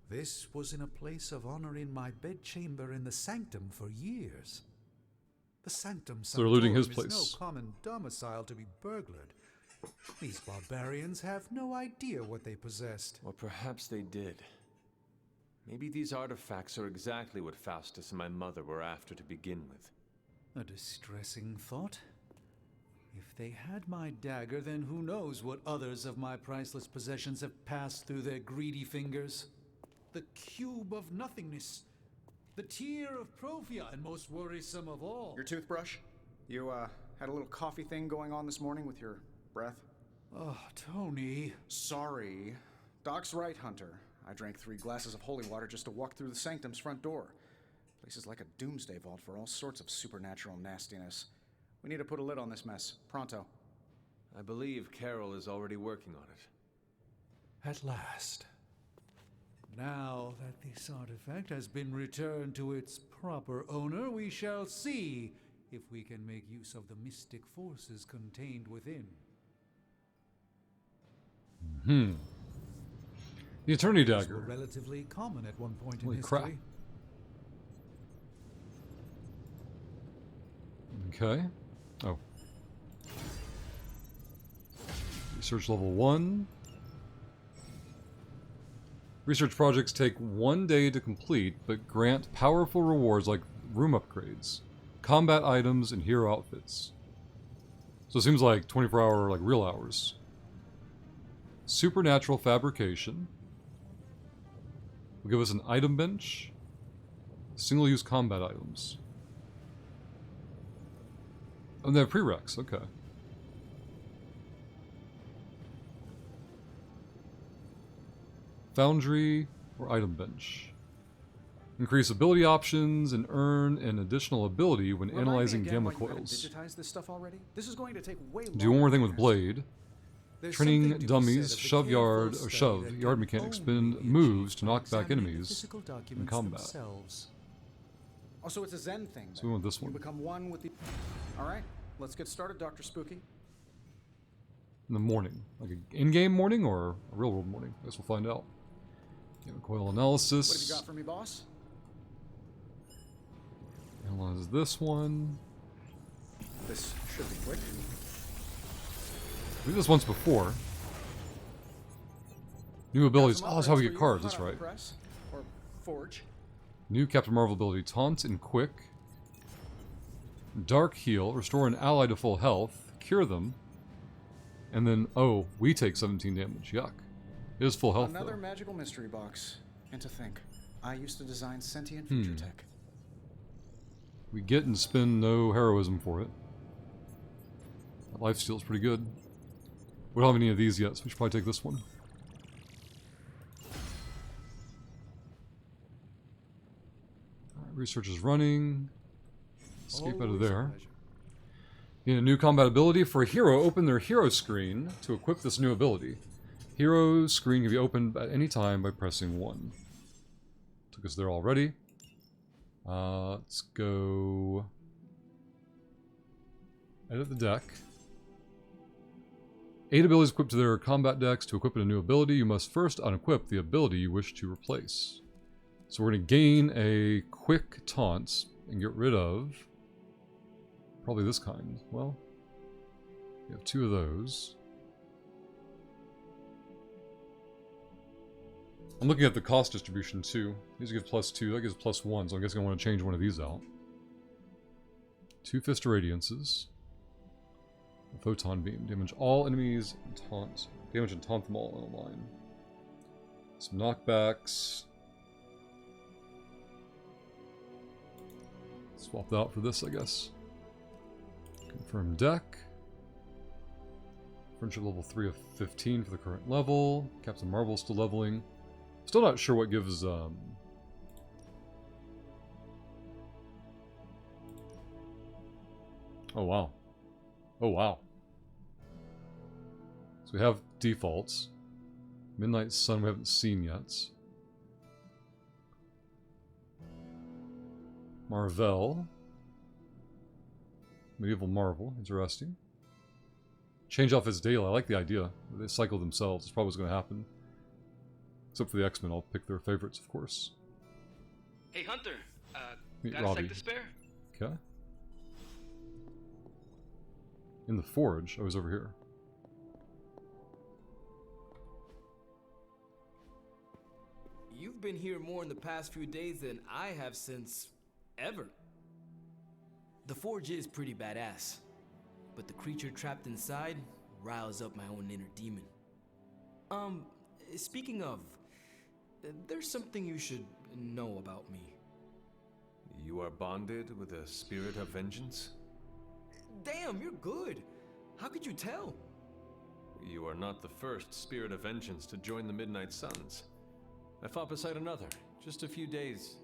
Speaker 10: This was in a place of honor in my bedchamber in the Sanctum for years. The Sanctum
Speaker 1: So they're looting his
Speaker 10: Sanctorum
Speaker 1: place.
Speaker 10: is no common domicile to be burglared. These barbarians have no idea what they possessed.
Speaker 3: Or perhaps they did. Maybe these artifacts are exactly what Faustus and my mother were after to begin with.
Speaker 10: A distressing thought. If they had my dagger, then who knows what others of my priceless possessions have passed through their greedy fingers. The Cube of Nothingness. The Tear of Profia, and most worrisome of all.
Speaker 9: Your toothbrush? You, had a little coffee thing going on this morning with your breath?
Speaker 10: Oh, Tony.
Speaker 9: Sorry. Doc's right, Hunter. I drank 3 glasses of holy water just to walk through the Sanctum's front door. Place is like a doomsday vault for all sorts of supernatural nastiness. We need to put a lid on this mess. Pronto.
Speaker 3: I believe Carol is already working on it.
Speaker 10: At last. Now that this artifact has been returned to its proper owner, we shall see if we can make use of the mystic forces contained within.
Speaker 1: The Eternity
Speaker 10: These
Speaker 1: Dagger.
Speaker 10: were relatively common at one point
Speaker 1: Holy
Speaker 10: in
Speaker 1: crap.
Speaker 10: history.
Speaker 1: Okay. Oh. Research level 1. Research projects take 1 day to complete, but grant powerful rewards like room upgrades, combat items, and hero outfits. So it seems like 24-hour, like real hours. Supernatural fabrication. Will give us an item bench. Single-use combat items. Oh, they have prereqs, okay. Foundry or item bench. Increase ability options and earn an additional ability when
Speaker 9: Remind me
Speaker 1: analyzing
Speaker 9: again
Speaker 1: gamma
Speaker 9: why you gotta
Speaker 1: coils.
Speaker 9: digitize this stuff already? This is going to take way longer.
Speaker 1: Do one more thing with
Speaker 9: than
Speaker 1: Blade.
Speaker 10: There's
Speaker 1: Training
Speaker 10: something to be
Speaker 1: dummies,
Speaker 10: said of the
Speaker 1: shove
Speaker 10: careful
Speaker 1: yard, or
Speaker 10: study
Speaker 1: shove
Speaker 10: that
Speaker 1: yard
Speaker 10: can
Speaker 1: mechanics,
Speaker 10: only
Speaker 1: spin
Speaker 10: be
Speaker 1: moves
Speaker 10: achieved
Speaker 1: to
Speaker 10: by
Speaker 1: knock back
Speaker 10: examining the
Speaker 1: enemies
Speaker 10: physical
Speaker 1: in
Speaker 10: documents
Speaker 1: combat.
Speaker 10: themselves.
Speaker 9: Oh, so it's a Zen thing.
Speaker 1: So we want this
Speaker 9: You
Speaker 1: one.
Speaker 9: become one with the... Alright, let's get started, Dr. Spooky.
Speaker 1: In the morning. Like an in-game morning or a real-world morning? I guess we'll find out. Gamma coil analysis.
Speaker 9: What have you got for me, boss?
Speaker 1: Analyze this one.
Speaker 9: This should be quick.
Speaker 1: We did this once before. New abilities.
Speaker 9: Got
Speaker 1: Oh,
Speaker 9: some
Speaker 1: that's how we
Speaker 9: upgrades
Speaker 1: get
Speaker 9: for you,
Speaker 1: cards,
Speaker 9: hot
Speaker 1: that's
Speaker 9: off the
Speaker 1: right.
Speaker 9: press, or forge.
Speaker 1: New Captain Marvel ability, Taunt and Quick. Dark Heal, restore an ally to full health, cure them. And then, oh, we take 17 damage. Yuck. It is full health,
Speaker 9: Another
Speaker 1: though.
Speaker 9: magical mystery box. And to think, I used to design sentient future tech.
Speaker 1: We get and spend no heroism for it. That lifesteal's pretty good. We don't have any of these yet, so we should probably take this one. Research is running. Escape out of
Speaker 3: Always a
Speaker 1: there.
Speaker 3: pleasure.
Speaker 1: Gain a new combat ability. For a hero, open their hero screen to equip this new ability. Hero screen can be opened at any time by pressing 1. Took us there already. Let's go... edit the deck. 8 abilities equipped to their combat decks. To equip a new ability, you must first unequip the ability you wish to replace. So we're going to gain a quick taunt and get rid of... probably this kind. Well, we have 2 of those. I'm looking at the cost distribution too. These give +2, that gives +1, so I'm guessing I want to change one of these out. 2 Fist of Radiances. A Photon Beam. Damage all enemies and taunt. Damage and taunt them all in a line. Some knockbacks. Swap that out for this, I guess. Confirm deck. Friendship level 3 of 15 for the current level. Captain Marvel still leveling. Still not sure what gives, Oh wow. Oh wow. So we have defaults. Midnight Sun we haven't seen yet. Marvel. Medieval Marvel, interesting. Change off his daily, I like the idea. They cycle themselves, it's probably what's going to happen. Except for the X-Men, I'll pick their favorites, of course.
Speaker 11: Hey Hunter,
Speaker 1: Meet
Speaker 11: got
Speaker 1: Robbie.
Speaker 11: a sec to spare?
Speaker 1: Okay. In the forge, I was over here.
Speaker 4: You've been here more in the past few days than I have since ever. The forge is pretty badass, but the creature trapped inside riles up my own inner demon. Speaking of, there's something you should know about me.
Speaker 3: You are bonded with a spirit of vengeance?
Speaker 4: Damn, you're good. How could you tell?
Speaker 3: You are not the first spirit of vengeance to join the Midnight Suns. I fought beside another, just a few days.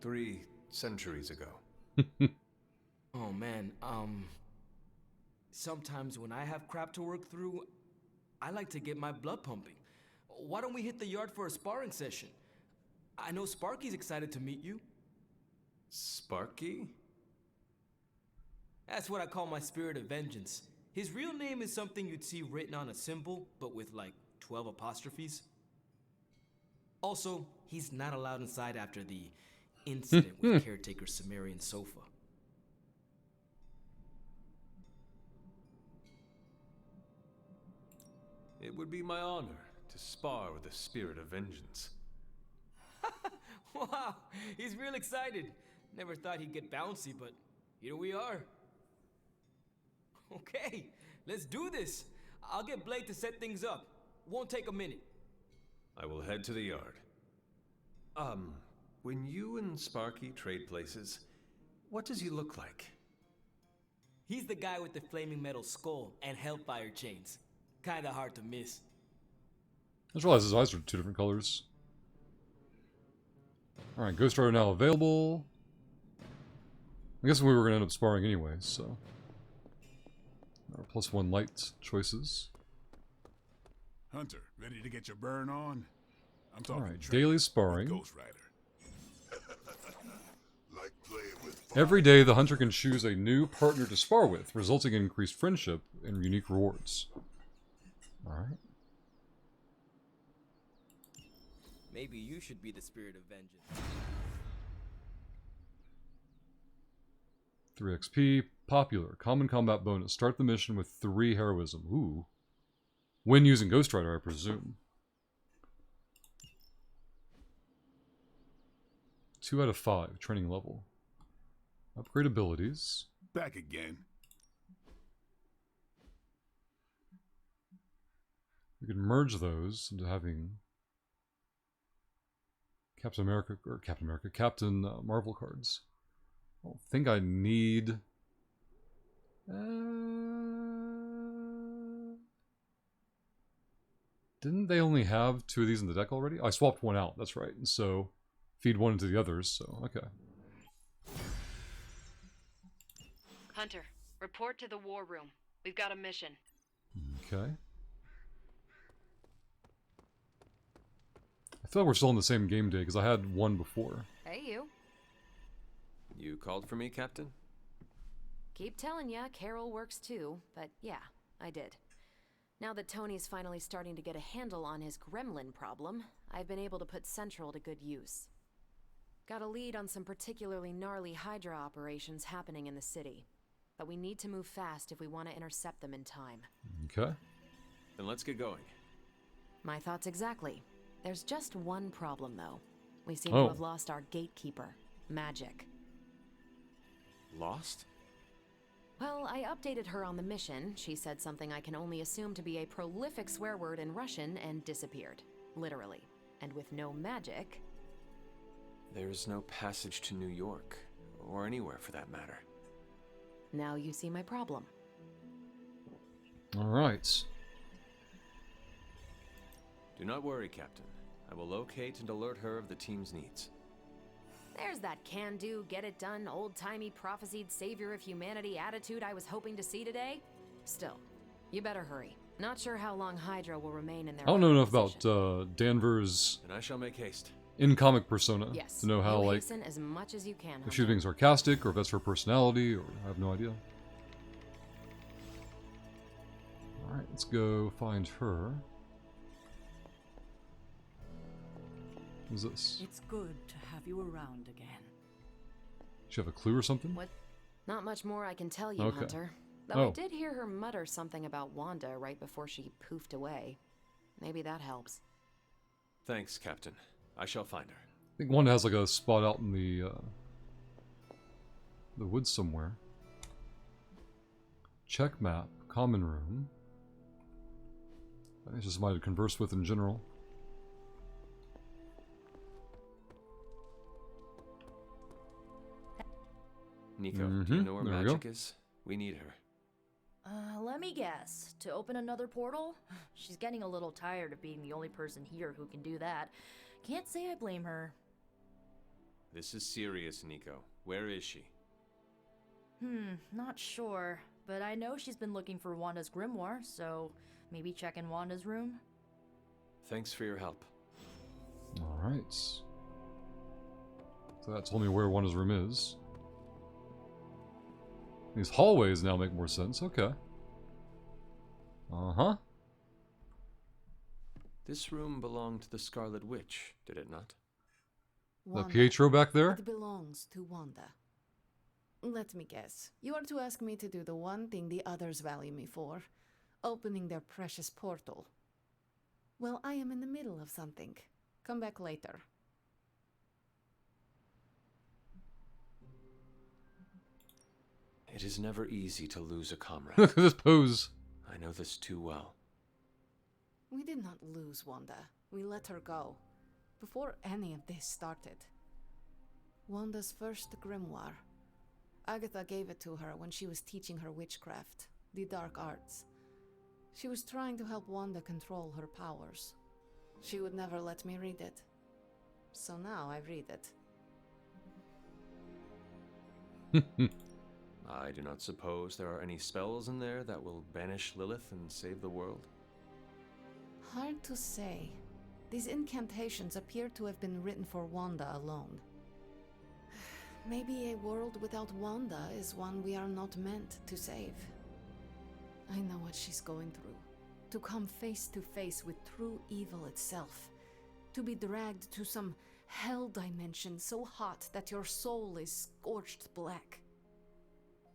Speaker 3: 3 centuries ago.
Speaker 4: Oh man, sometimes when I have crap to work through, I like to get my blood pumping. Why don't we hit the yard for a sparring session? I know Sparky's excited to meet you.
Speaker 3: Sparky?
Speaker 4: That's what I call my spirit of vengeance. His real name is something you'd see written on a symbol, but with like 12 apostrophes. Also, he's not allowed inside after the incident with caretaker Sumerian sofa.
Speaker 3: It would be my honor to spar with a spirit of vengeance.
Speaker 4: Wow, he's real excited. Never thought he'd get bouncy, but here we are. Okay, let's do this. I'll get Blade to set things up. Won't take a minute.
Speaker 3: I will head to the yard. When you and Sparky trade places, what does he look like?
Speaker 4: He's the guy with the flaming metal skull and hellfire chains. Kinda hard to miss.
Speaker 1: I just realized his eyes are 2 different colors. Alright, Ghost Rider now available. I guess we were going to end up sparring anyway, so... Our +1 light choices.
Speaker 8: Hunter, ready to get your burn on? I'm talking
Speaker 1: Alright,
Speaker 8: training
Speaker 1: daily
Speaker 8: with
Speaker 1: sparring.
Speaker 8: Ghost Rider. Like playing with fire.
Speaker 1: Every day, the hunter can choose a new partner to spar with, resulting in increased friendship and unique rewards. Alright.
Speaker 4: Maybe you should be the spirit of vengeance.
Speaker 1: 3 XP. Popular. Common combat bonus. Start the mission with 3 heroism. Ooh. When using Ghost Rider, I presume. 2 out of 5. Training level. Upgrade abilities.
Speaker 8: Back again.
Speaker 1: We can merge those into having Captain Marvel cards. I don't think I need... Didn't they only have 2 of these in the deck already? I swapped one out, that's right. And so feed one into the others, so okay.
Speaker 12: Hunter, report to the war room. We've got a mission.
Speaker 1: Okay. I feel like we're still on the same game day, because I had one before.
Speaker 12: Hey, you.
Speaker 3: You called for me, Captain?
Speaker 12: Keep telling ya, Carol works too, but yeah, I did. Now that Tony's finally starting to get a handle on his gremlin problem, I've been able to put Central to good use. Got a lead on some particularly gnarly Hydra operations happening in the city. But we need to move fast if we want to intercept them in time.
Speaker 1: Okay.
Speaker 3: Then let's get going.
Speaker 12: My thoughts exactly. There's just one problem, though. We seem to have lost our gatekeeper, Magic.
Speaker 3: Lost?
Speaker 12: Well, I updated her on the mission. She said something I can only assume to be a prolific swear word in Russian and disappeared. Literally. And with no magic...
Speaker 3: There's no passage to New York, or anywhere for that matter.
Speaker 12: Now you see my problem.
Speaker 1: Alright.
Speaker 3: Do not worry, Captain. I will locate and alert her of the team's needs.
Speaker 12: There's that can-do, get-it-done, old-timey prophesied savior of humanity attitude I was hoping to see today. Still, you better hurry. Not sure how long Hydra will remain in their...
Speaker 1: I don't know enough about Danvers'
Speaker 3: And I shall make haste.
Speaker 1: in-comic persona
Speaker 12: Yes,
Speaker 1: to know how,
Speaker 12: you
Speaker 1: like,
Speaker 12: hasten as much as you can,
Speaker 1: if she's being sarcastic, or if that's her personality, or I have no idea. Alright, let's go find her. Who's this?
Speaker 5: It's good to have you around again.
Speaker 1: Does she have a clue or something?
Speaker 12: What? Not much more I can tell you,
Speaker 1: Okay.
Speaker 12: Hunter. Though I
Speaker 1: Oh.
Speaker 12: did hear her mutter something about Wanda right before she poofed away. Maybe that helps.
Speaker 3: Thanks, Captain. I shall find her.
Speaker 1: I think one has like a spot out in the woods somewhere. Check map, common room. I think it's just somebody to converse with in general.
Speaker 3: Nico, do you know where
Speaker 1: there we
Speaker 3: Magic
Speaker 1: go.
Speaker 3: is? We need her.
Speaker 2: Let me guess. To open another portal? She's getting a little tired of being the only person here who can do that. Can't say I blame her.
Speaker 3: This is serious, Nico. Where is she?
Speaker 2: Not sure. But I know she's been looking for Wanda's grimoire, so maybe check in Wanda's room?
Speaker 3: Thanks for your help.
Speaker 1: Alright. So that told me where Wanda's room is. These hallways now make more sense. Okay. Uh-huh.
Speaker 3: This room belonged to the Scarlet Witch, did it not?
Speaker 1: The Pietro back there?
Speaker 13: It belongs to Wanda. Let me guess. You are to ask me to do the one thing the others value me for. Opening their precious portal. Well, I am in the middle of something. Come back later.
Speaker 3: It is never easy to lose a comrade.
Speaker 1: Look at this pose.
Speaker 3: I know this too well.
Speaker 13: We did not lose Wanda. We let her go. Before any of this started. Wanda's first grimoire. Agatha gave it to her when she was teaching her witchcraft, the dark arts. She was trying to help Wanda control her powers. She would never let me read it. So now I read it.
Speaker 3: I do not suppose there are any spells in there that will banish Lilith and save the world?
Speaker 13: Hard to say. These incantations appear to have been written for Wanda alone. Maybe a world without Wanda is one we are not meant to save. I know what she's going through. To come face to face with true evil itself. To be dragged to some hell dimension so hot that your soul is scorched black.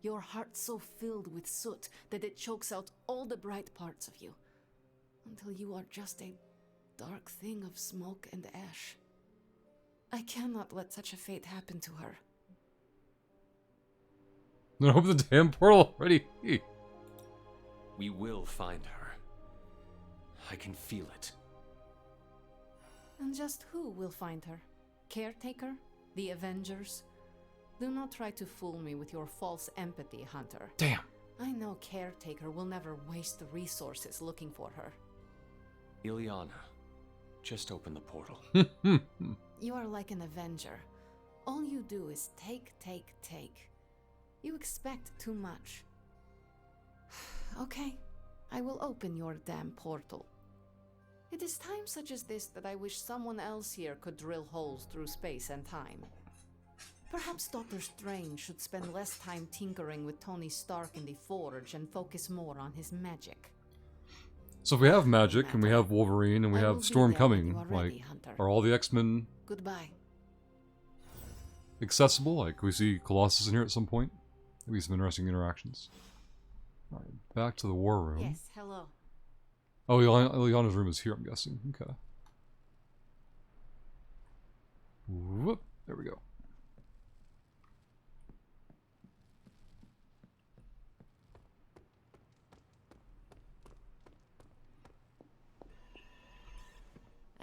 Speaker 13: Your heart so filled with soot that it chokes out all the bright parts of you. Until you are just a dark thing of smoke and ash. I cannot let such a fate happen to her.
Speaker 1: Then open the damn portal already.
Speaker 3: We will find her. I can feel it.
Speaker 13: And just who will find her? Caretaker? The Avengers? Do not try to fool me with your false empathy, Hunter.
Speaker 1: Damn.
Speaker 13: I know Caretaker will never waste the resources looking for her.
Speaker 3: Ilyana. Just open the portal.
Speaker 13: You are like an Avenger. All you do is take, take, take. You expect too much. Okay, I will open your damn portal. It is times such as this that I wish someone else here could drill holes through space and time. Perhaps Doctor Strange should spend less time tinkering with Tony Stark in the Forge and focus more on his magic.
Speaker 1: So if we have magic, and we have Wolverine, and we have Storm coming, like, are all the X-Men
Speaker 13: Goodbye.
Speaker 1: accessible? Like, can we see Colossus in here at some point? Maybe some interesting interactions. Alright, back to the war room.
Speaker 13: Yes, hello.
Speaker 1: Oh, Illyana's room is here, I'm guessing. Okay. Whoop. There we go.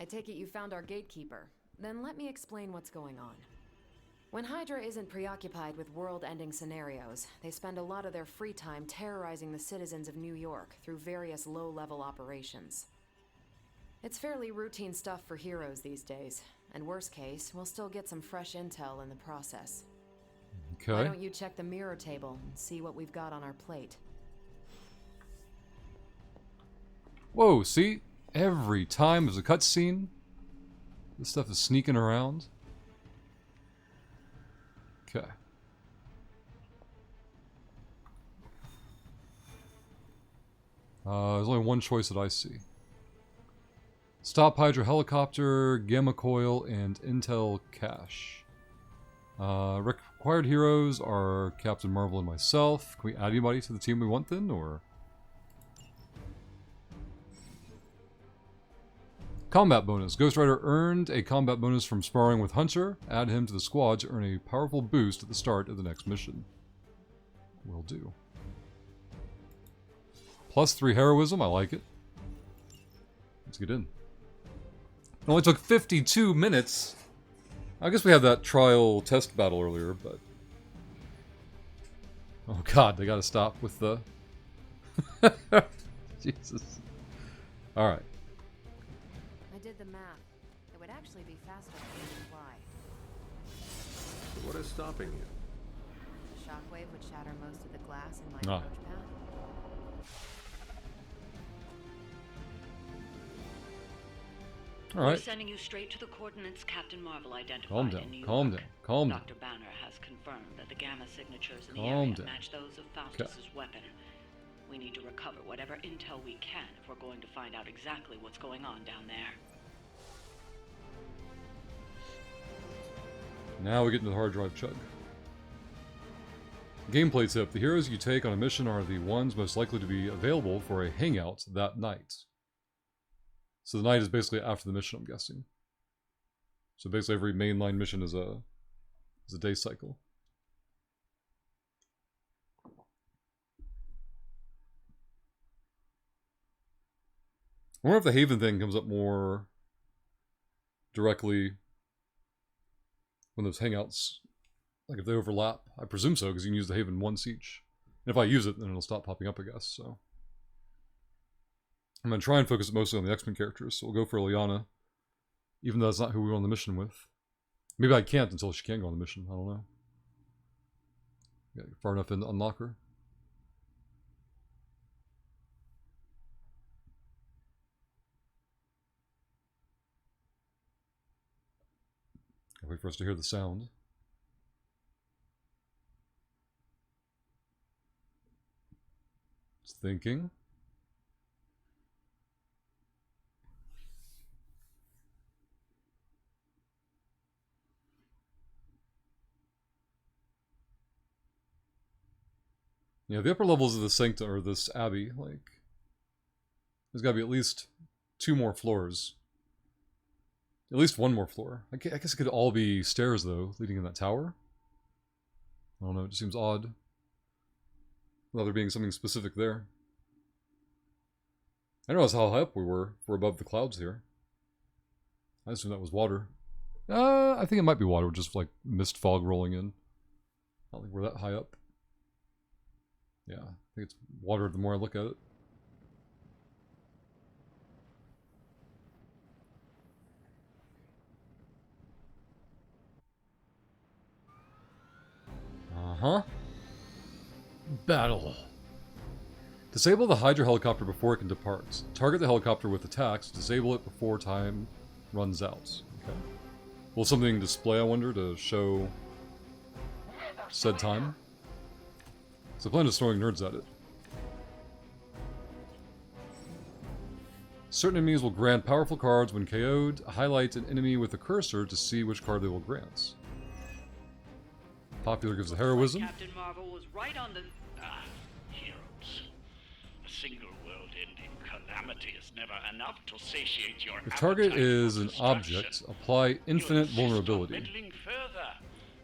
Speaker 12: I take it you found our gatekeeper. Then let me explain what's going on. When Hydra isn't preoccupied with world-ending scenarios, they spend a lot of their free time terrorizing the citizens of New York through various low-level operations. It's fairly routine stuff for heroes these days, and worst case, we'll still get some fresh intel in the process.
Speaker 1: Okay.
Speaker 12: Why don't you check the mirror table and see what we've got on our plate?
Speaker 1: Whoa, see? Every time there's a cutscene, this stuff is sneaking around. Okay. There's only one choice that I see. Stop Hydra helicopter, gamma coil, and intel cache. Required heroes are Captain Marvel and myself. Can we add anybody to the team we want then, or? Combat bonus. Ghost Rider earned a combat bonus from sparring with Hunter. Add him to the squad to earn a powerful boost at the start of the next mission. Will do. +3 heroism. I like it. Let's get in. It only took 52 minutes. I guess we had that trial test battle earlier, but... Oh god, they gotta stop with the... Jesus. Alright.
Speaker 12: I did the math. It would actually be faster for me to fly.
Speaker 3: So what is stopping you?
Speaker 12: The shockwave would shatter most of the glass in my
Speaker 1: Ah.
Speaker 12: approach path.
Speaker 1: All
Speaker 14: We're
Speaker 1: right.
Speaker 14: sending you straight to the coordinates Captain Marvel identified
Speaker 1: Calm down.
Speaker 14: in New York.
Speaker 1: Calm down. Calm down.
Speaker 14: Dr. Banner has confirmed that the gamma signatures in the
Speaker 1: Calm
Speaker 14: area
Speaker 1: down.
Speaker 14: match those of Faustus's weapon. We need to recover whatever intel we can if we're going to find out exactly what's going on down there.
Speaker 1: Now we get into the hard drive chug. Gameplay tip. The heroes you take on a mission are the ones most likely to be available for a hangout that night. So the night is basically after the mission, I'm guessing. So basically every mainline mission is a day cycle. I wonder if the Haven thing comes up more directly when those hangouts, like if they overlap. I presume so, because you can use the Haven once each. And if I use it, then it'll stop popping up, I guess, so. I'm going to try and focus mostly on the X-Men characters, so we'll go for Illyana, even though that's not who we were on the mission with. Maybe I can't until she can go on the mission, I don't know. Get far enough in to unlock her. I'll wait for us to hear the sound. It's thinking. Yeah, the upper levels of the sanctum, or this abbey, like, there's got to be at least 2 more floors. At least 1 more floor. I guess it could all be stairs, though, leading in that tower. I don't know, it just seems odd. Without there being something specific there. I don't know how high up we were. We're above the clouds here. I assume that was water. I think it might be water, just like mist fog rolling in. I don't think we're that high up. Yeah, I think it's water the more I look at it. Uh-huh. Battle. Disable the Hydra helicopter before it can depart. Target the helicopter with attacks. Disable it before time runs out. Okay. Will something display, I wonder, to show said time? So I plan on just throwing nerds at it. Certain enemies will grant powerful cards when KO'd. Highlight an enemy with a cursor to see which card they will grant. Popular gives the heroism.
Speaker 14: Captain Marvel was right on the...
Speaker 15: Heroes. A single world-ending calamity is never enough to satiate your
Speaker 1: If target
Speaker 15: appetite
Speaker 1: is
Speaker 15: for
Speaker 1: an
Speaker 15: destruction.
Speaker 1: object, apply infinite vulnerability.
Speaker 15: Meddling further,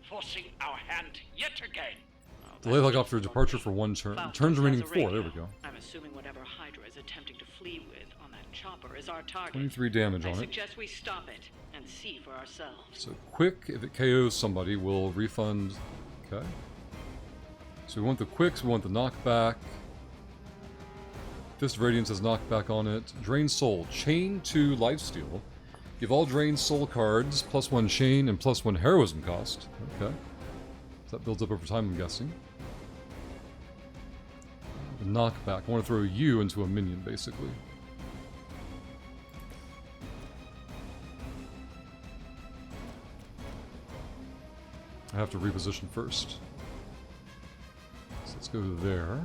Speaker 15: forcing our hand yet again.
Speaker 1: Delay helicopter departure for 1 turn. Turns remaining 4. There we go.
Speaker 14: I'm assuming whatever Hydra is attempting to flee with on that chopper is our target.
Speaker 1: 23 damage
Speaker 14: I
Speaker 1: on it.
Speaker 14: suggest we stop it and see for ourselves.
Speaker 1: So quick, if it KOs somebody, will refund. Okay. So we want the quicks, we want the knockback. Fist of Radiance has knockback on it. Drain Soul. Chain to Lifesteal. Give all Drain Soul cards +1 chain and +1 heroism cost. Okay. So that builds up over time, I'm guessing. The knockback. I want to throw you into a minion, basically. I have to reposition first. So let's go there.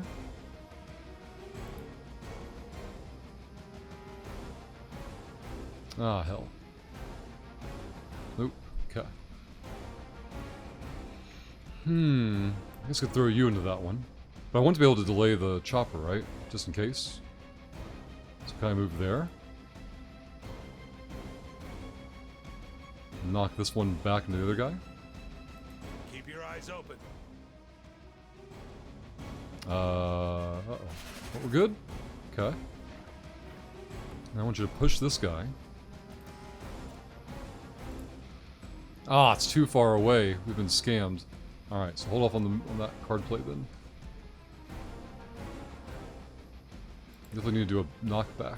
Speaker 1: Ah, hell. Nope. Okay. I guess I could throw you into that one. But I want to be able to delay the chopper, right? Just in case. So can I move there? Knock this one back into the other guy.
Speaker 16: Keep your eyes open.
Speaker 1: Uh-oh. Oh, we're good? Okay. Now I want you to push this guy. Ah, it's too far away. We've been scammed. Alright, so hold off on that card play then. Definitely need to do a knockback.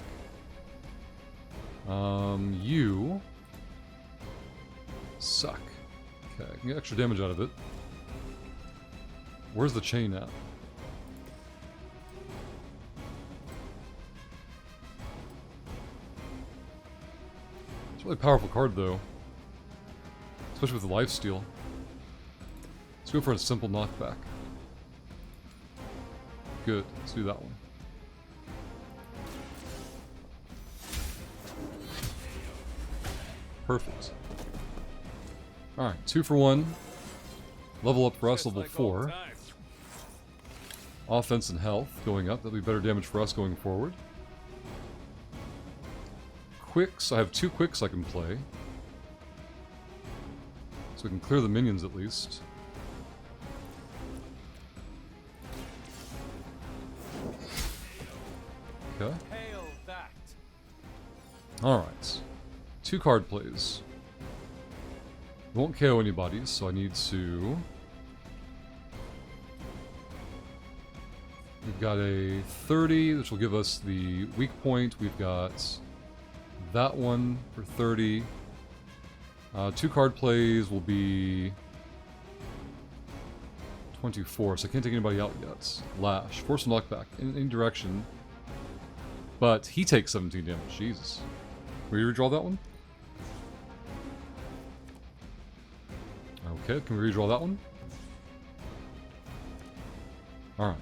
Speaker 1: You suck. Okay, I can get extra damage out of it. Where's the chain at? It's a really powerful card though. Especially with the lifesteal. Let's go for a simple knockback. Good, let's do that one. Perfect. Alright, 2 for 1. Level up for us, level 4. Offense and health going up. That'll be better damage for us going forward. Quicks. I have 2 quicks I can play. So we can clear the minions at least. Okay. Alright. 2 card plays. Won't KO anybody, so I need to... We've got a 30, which will give us the weak point. We've got that one for 30. 2 card plays will be 24, so I can't take anybody out yet. Lash. Force and knockback in any direction. But he takes 17 damage. Jesus. Will you redraw that one? Okay, can we redraw that one? Alright.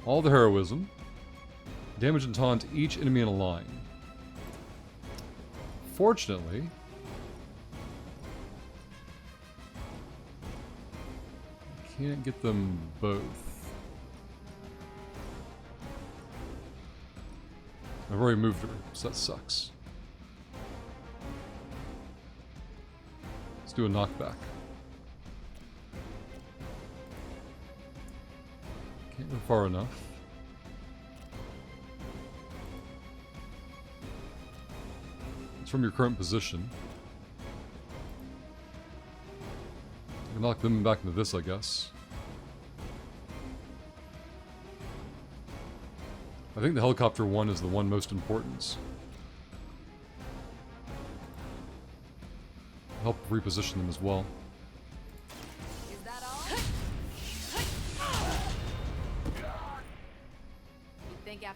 Speaker 1: All the heroism. Damage and taunt each enemy in a line. Fortunately, I can't get them both. I've already moved her, so that sucks. Let's do a knockback. Can't move far enough. It's from your current position. I can knock them back into this, I guess. I think the helicopter one is the one most important. Help reposition them as well.
Speaker 12: Is that all?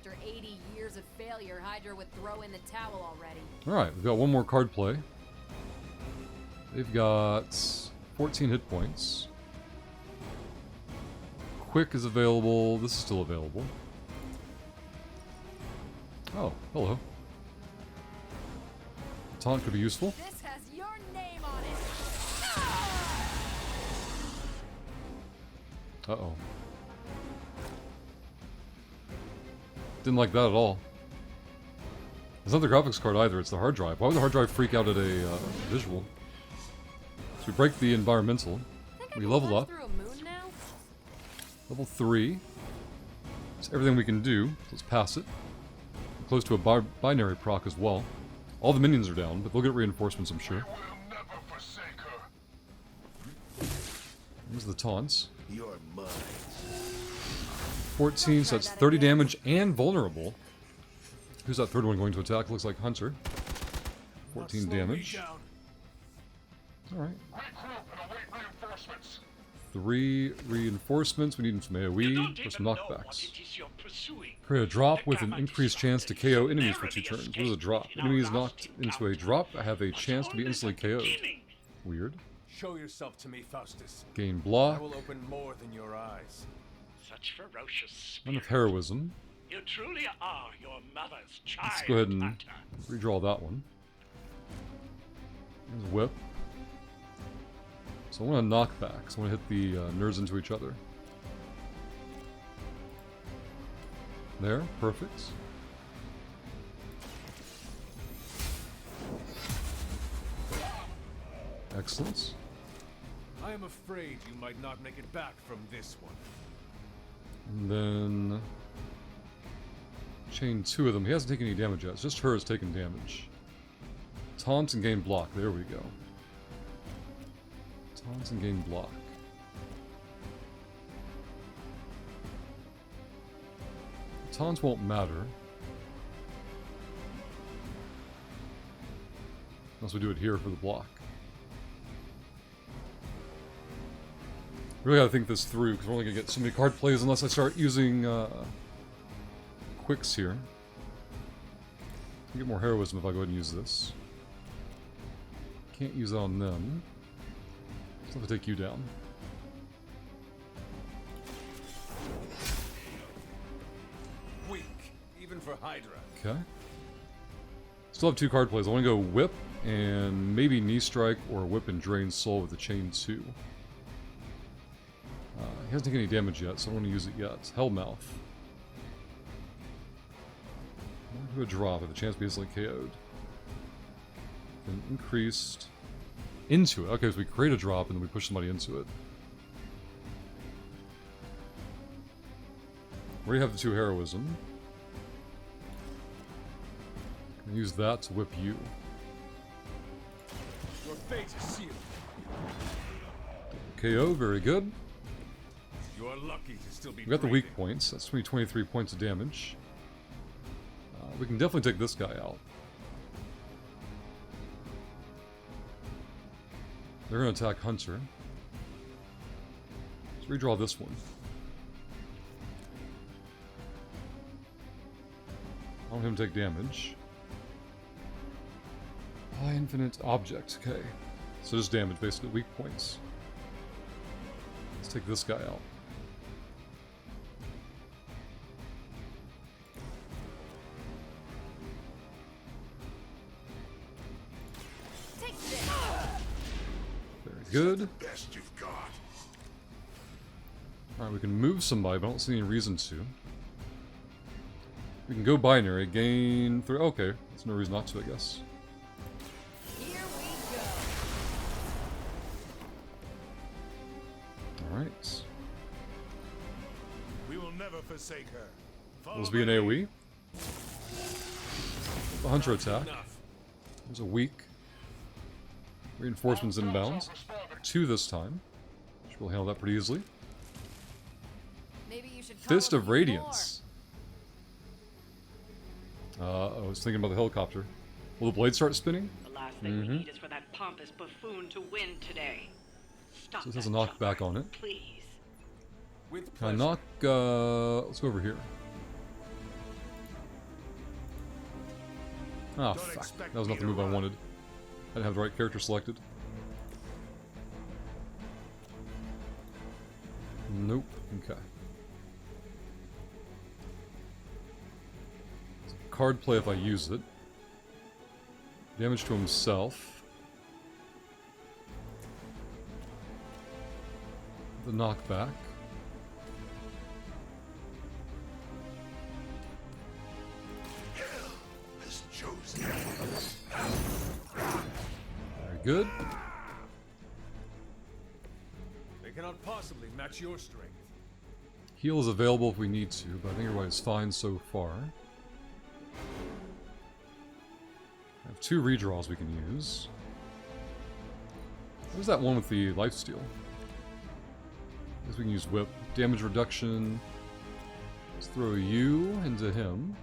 Speaker 12: after 80 years of failure, Hydra would throw in the towel already.
Speaker 1: Alright, we've got one more card play. They've got 14 hit points. Quick is available. This is still available. Oh, hello. Taunt could be useful.
Speaker 12: This has your name on it.
Speaker 1: Uh-oh. Didn't like that at all. It's not the graphics card either, it's the hard drive. Why would the hard drive freak out at a visual? So we break the environmental. We level up. Level 3. That's everything we can do. So let's pass it. We're close to a binary proc as well. All the minions are down, but they'll get reinforcements, I'm sure. There's the taunts.
Speaker 8: You're mine.
Speaker 1: 14, so that's 30 damage and vulnerable. Who's that third one going to attack? Looks like Hunter. 14 damage. Alright. 3 reinforcements. We need some AoE for some knockbacks. Create a drop with an increased chance to KO enemies for 2 turns. What is a drop? Enemies knocked into a drop have a chance to be instantly KO'd. Weird.
Speaker 3: Show yourself to me, Faustus.
Speaker 1: Gain block.
Speaker 3: I will open more than your eyes.
Speaker 15: Such ferocious
Speaker 1: One of heroism.
Speaker 15: You truly are your mother's child.
Speaker 1: Let's go ahead and redraw that one. There's a whip. So I want to knock back. So I want to hit the nerds into each other. There, perfect. Excellent.
Speaker 16: I am afraid you might not make it back from this one.
Speaker 1: And then chain 2 of them. He hasn't taken any damage yet. It's just her has taken damage. Taunt and gain block. There we go. Taunt and gain block. Taunts won't matter. Unless we do it here for the block. Really gotta think this through, because we're only gonna get so many card plays unless I start using quicks here. I get more heroism if I go ahead and use this. Can't use it on them. So I'll take you down.
Speaker 16: Weak, even for Hydra.
Speaker 1: Okay. Still have 2 card plays. I want to go Whip and maybe Knee Strike or Whip and Drain Soul with the Chain 2. He hasn't taken any damage yet, so I don't want to use it yet. Hellmouth. Do a drop with a chance to be instantly KO'd. Then increased into it. Okay, so we create a drop and then we push somebody into it. We already have the 2 heroism. Can use that to whip you.
Speaker 16: Your fate is sealed.
Speaker 1: KO, very good.
Speaker 16: You are lucky to still be.
Speaker 1: We got the weak points. That's 23 points of damage. We can definitely take this guy out. They're going to attack Hunter. Let's redraw this one. I want him to take damage. Infinite object. Okay. So just damage, basically. Weak points. Let's take this guy out. Good.
Speaker 8: Best you've got.
Speaker 1: Alright, we can move somebody, but I don't see any reason to. We can go binary, gain 3. Okay, there's no reason not to, I guess.
Speaker 12: Here we go.
Speaker 1: Alright.
Speaker 16: We will never forsake her.
Speaker 1: Will this be an AoE? The Hunter attack. There's a weak. Reinforcements inbound. 2 this time. Which will handle that pretty easily.
Speaker 12: Maybe you should
Speaker 1: Fist of Radiance. I was thinking about the helicopter. Will the blade start spinning?
Speaker 14: The last thing we need is for that pompous buffoon to win today. Stop
Speaker 1: So this has a
Speaker 14: that
Speaker 1: knockback
Speaker 14: jumper,
Speaker 1: on it.
Speaker 14: please.
Speaker 1: Can I knock, let's go over here. Oh, fuck. That was not the move I wanted. I didn't have the right character selected. Nope. Okay. Card play if I use it. Damage to himself. The knockback. Very good.
Speaker 16: They cannot possibly match your strength.
Speaker 1: Heal is available if we need to, but I think everybody's fine so far. I have 2 redraws we can use. Where's that one with the lifesteal? I guess we can use whip. Damage reduction. Let's throw you into him.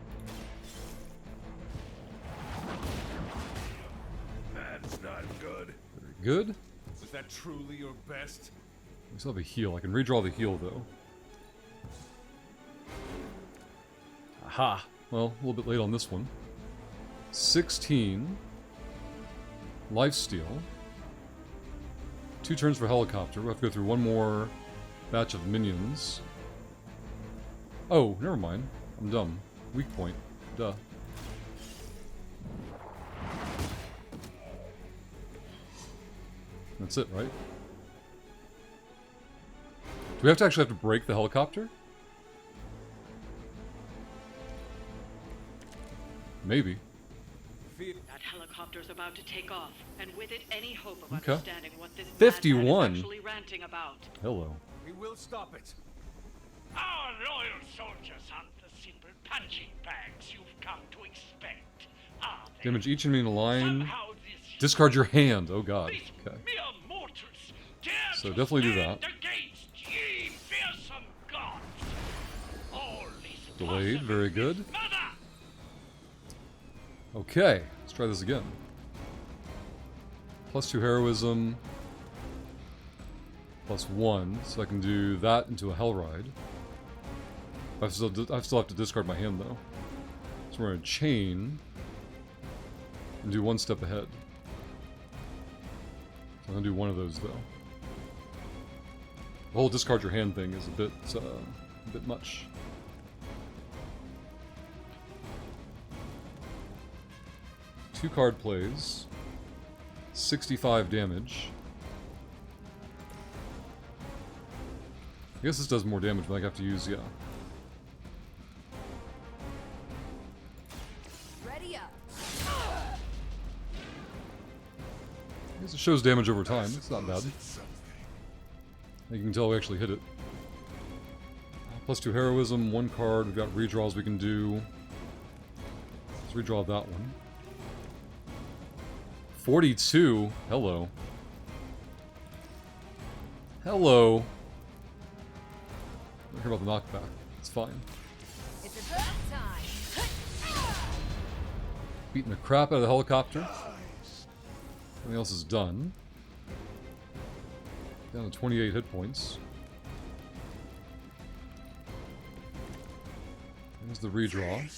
Speaker 16: That's not good.
Speaker 1: Very good.
Speaker 16: Was that truly your best?
Speaker 1: We still have a heal. I can redraw the heal though. Aha! Well, a little bit late on this one. 16. Lifesteal. 2 turns for helicopter. We'll have to go through one more batch of minions. Oh, never mind. I'm dumb. Weak point. Duh. That's it, right? Do we have to break the helicopter? Maybe.
Speaker 14: That helicopter's about to take off, and with it, any hope of
Speaker 1: Okay.
Speaker 14: understanding what this
Speaker 1: 51.
Speaker 14: madman is actually ranting about.
Speaker 1: Hello.
Speaker 16: We will stop it.
Speaker 15: Our loyal soldiers aren't the simple punching bags you've come to expect, are they?
Speaker 1: Damage each enemy in a line.
Speaker 15: Somehow this
Speaker 1: Discard your hand. Oh god. Okay.
Speaker 15: mere mortals dare
Speaker 1: So
Speaker 15: to
Speaker 1: definitely do
Speaker 15: stand
Speaker 1: that.
Speaker 15: against ye fearsome gods. All is
Speaker 1: Delayed. Very good.
Speaker 15: mother.
Speaker 1: Okay. Let's try this again. +2 heroism. +1. So I can do that into a hell ride. I still have to discard my hand though. So we're gonna chain and do one step ahead. So I'm gonna do one of those though. The whole discard your hand thing is a bit much. Two card plays. 65 damage. I guess this does more damage, but I have to use, yeah.
Speaker 2: Ready up.
Speaker 1: I guess it shows damage over time. It's not bad. You can tell we actually hit it. +2 heroism, 1 card. We've got redraws we can do. Let's redraw that one. 42. Hello. Hello. I don't care about the knockback. It's fine.
Speaker 2: It's about time.
Speaker 1: Beating the crap out of the helicopter. Everything else is done. Down to 28 hit points. There's the redraw.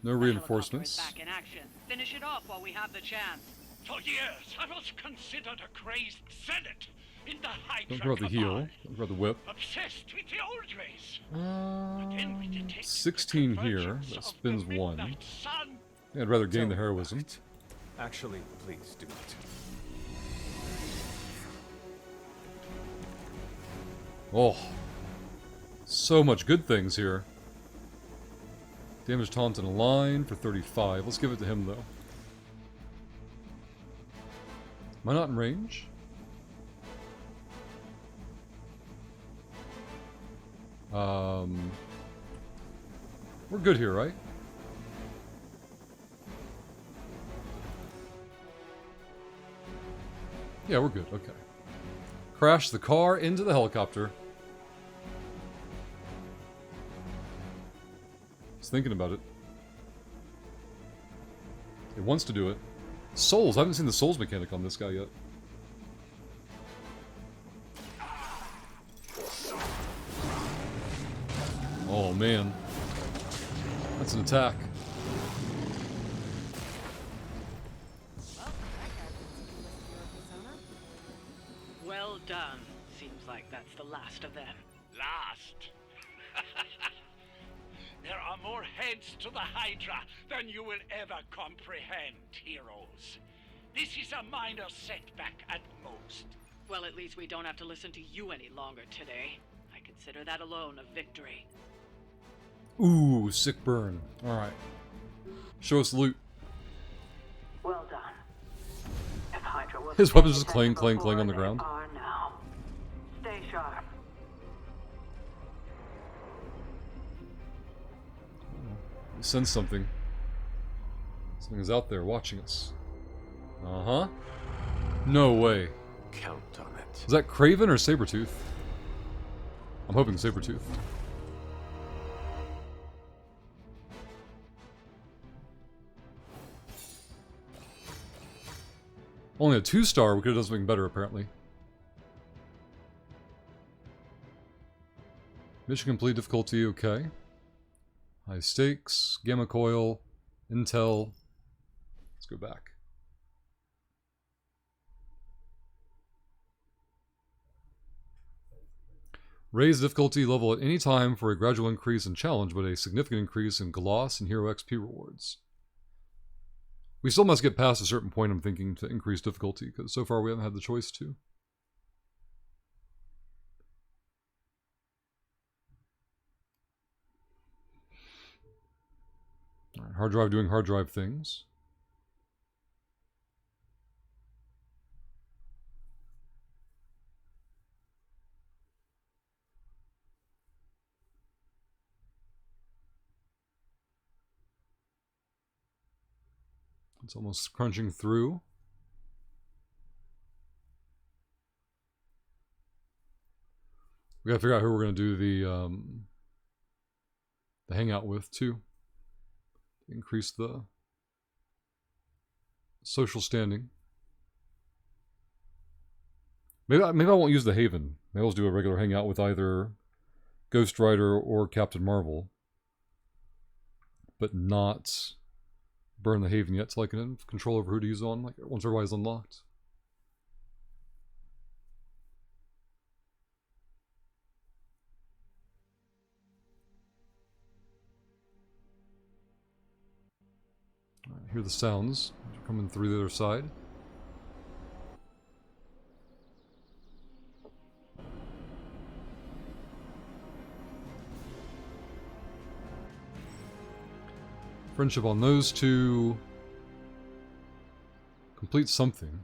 Speaker 1: No reinforcements.
Speaker 14: Back in action. Finish it off while we have the chance.
Speaker 15: For years, I was considered a crazed zealot in the Hydra
Speaker 1: Don't care about the heal.
Speaker 15: cabal,
Speaker 1: Don't care about the whip.
Speaker 15: obsessed with the old race. But then we detected
Speaker 1: 16
Speaker 15: the
Speaker 1: here.
Speaker 15: convergence
Speaker 1: That
Speaker 15: of
Speaker 1: spins
Speaker 15: the
Speaker 1: 1.
Speaker 15: midnight sun.
Speaker 1: Yeah, I'd rather gain the heroism.
Speaker 3: Actually, please do it.
Speaker 1: Oh. So much good things here. Damage taunt in a line for 35. Let's give it to him, though. Am I not in range? We're good here, right? Yeah, we're good. Okay. Crash the car into the helicopter. Just thinking about it. It wants to do it. Souls. I haven't seen the souls mechanic on this guy yet. Oh man. That's an attack.
Speaker 14: Well done. Seems like that's the last of them.
Speaker 15: Last? There are more heads to the Hydra than you will ever comprehend, heroes. This is a minor setback at most.
Speaker 14: Well, at least we don't have to listen to you any longer today. I consider that alone a victory.
Speaker 1: Ooh, sick burn. Alright. Show us the loot.
Speaker 14: Well done. If Hydra was
Speaker 1: His weapons just clang, clang, clang on the ground.
Speaker 14: are now. Stay sharp.
Speaker 1: We sense something. Something is out there watching us. Uh-huh. No way.
Speaker 3: Count on it.
Speaker 1: Is that Kraven or Sabretooth? I'm hoping Sabretooth. Only a 2-star, we could have done something better, apparently. Mission complete difficulty, okay. High stakes, gamma coil, intel. Let's go back. Raise difficulty level at any time for a gradual increase in challenge, but a significant increase in gloss and hero XP rewards. We still must get past a certain point, I'm thinking, to increase difficulty, because so far we haven't had the choice to. All right, hard drive doing hard drive things. It's almost crunching through. We gotta figure out who we're gonna do the hangout with too. Increase the social standing. Maybe I won't use the Haven. Maybe I'll just do a regular hangout with either Ghost Rider or Captain Marvel, but not burn the Haven yet, so I can have control over who to use on, like once everybody's unlocked. All right, hear the sounds coming through the other side. Friendship on those two. Complete something.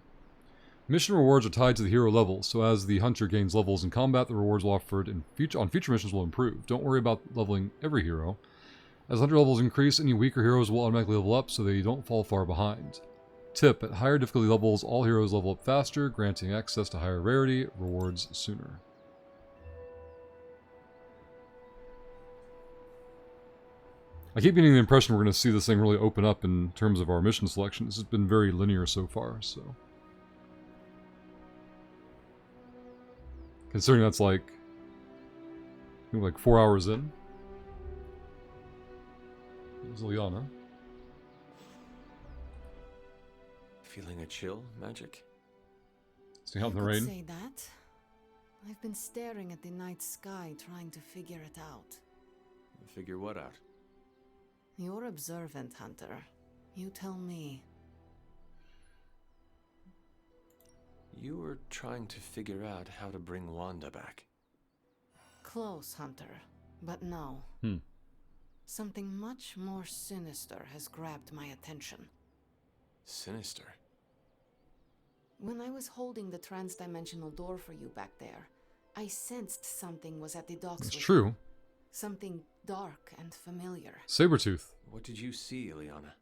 Speaker 1: Mission rewards are tied to the hero level, so as the hunter gains levels in combat, the rewards offered on future missions will improve. Don't worry about leveling every hero. As hunter levels increase, any weaker heroes will automatically level up so they don't fall far behind. Tip: at higher difficulty levels, all heroes level up faster, granting access to higher rarity rewards sooner. I keep getting the impression we're going to see this thing really open up in terms of our mission selection. This has been very linear so far, so... Considering that's like 4 hours in. There's Liana.
Speaker 3: Feeling a chill, Magic?
Speaker 1: Stay out in the
Speaker 13: I
Speaker 1: rain.
Speaker 13: could say that. I've been staring at the night sky trying to figure it out.
Speaker 3: Figure what out?
Speaker 13: You're observant, Hunter. You tell me.
Speaker 3: You were trying to figure out how to bring Wanda back.
Speaker 13: Close, Hunter. But no. Something much more sinister has grabbed my attention.
Speaker 3: Sinister?
Speaker 13: When I was holding the transdimensional door for you back there, I sensed something was at the docks.
Speaker 1: It's true.
Speaker 13: Something dark and familiar.
Speaker 1: Sabretooth.
Speaker 3: What did you see, Ileana?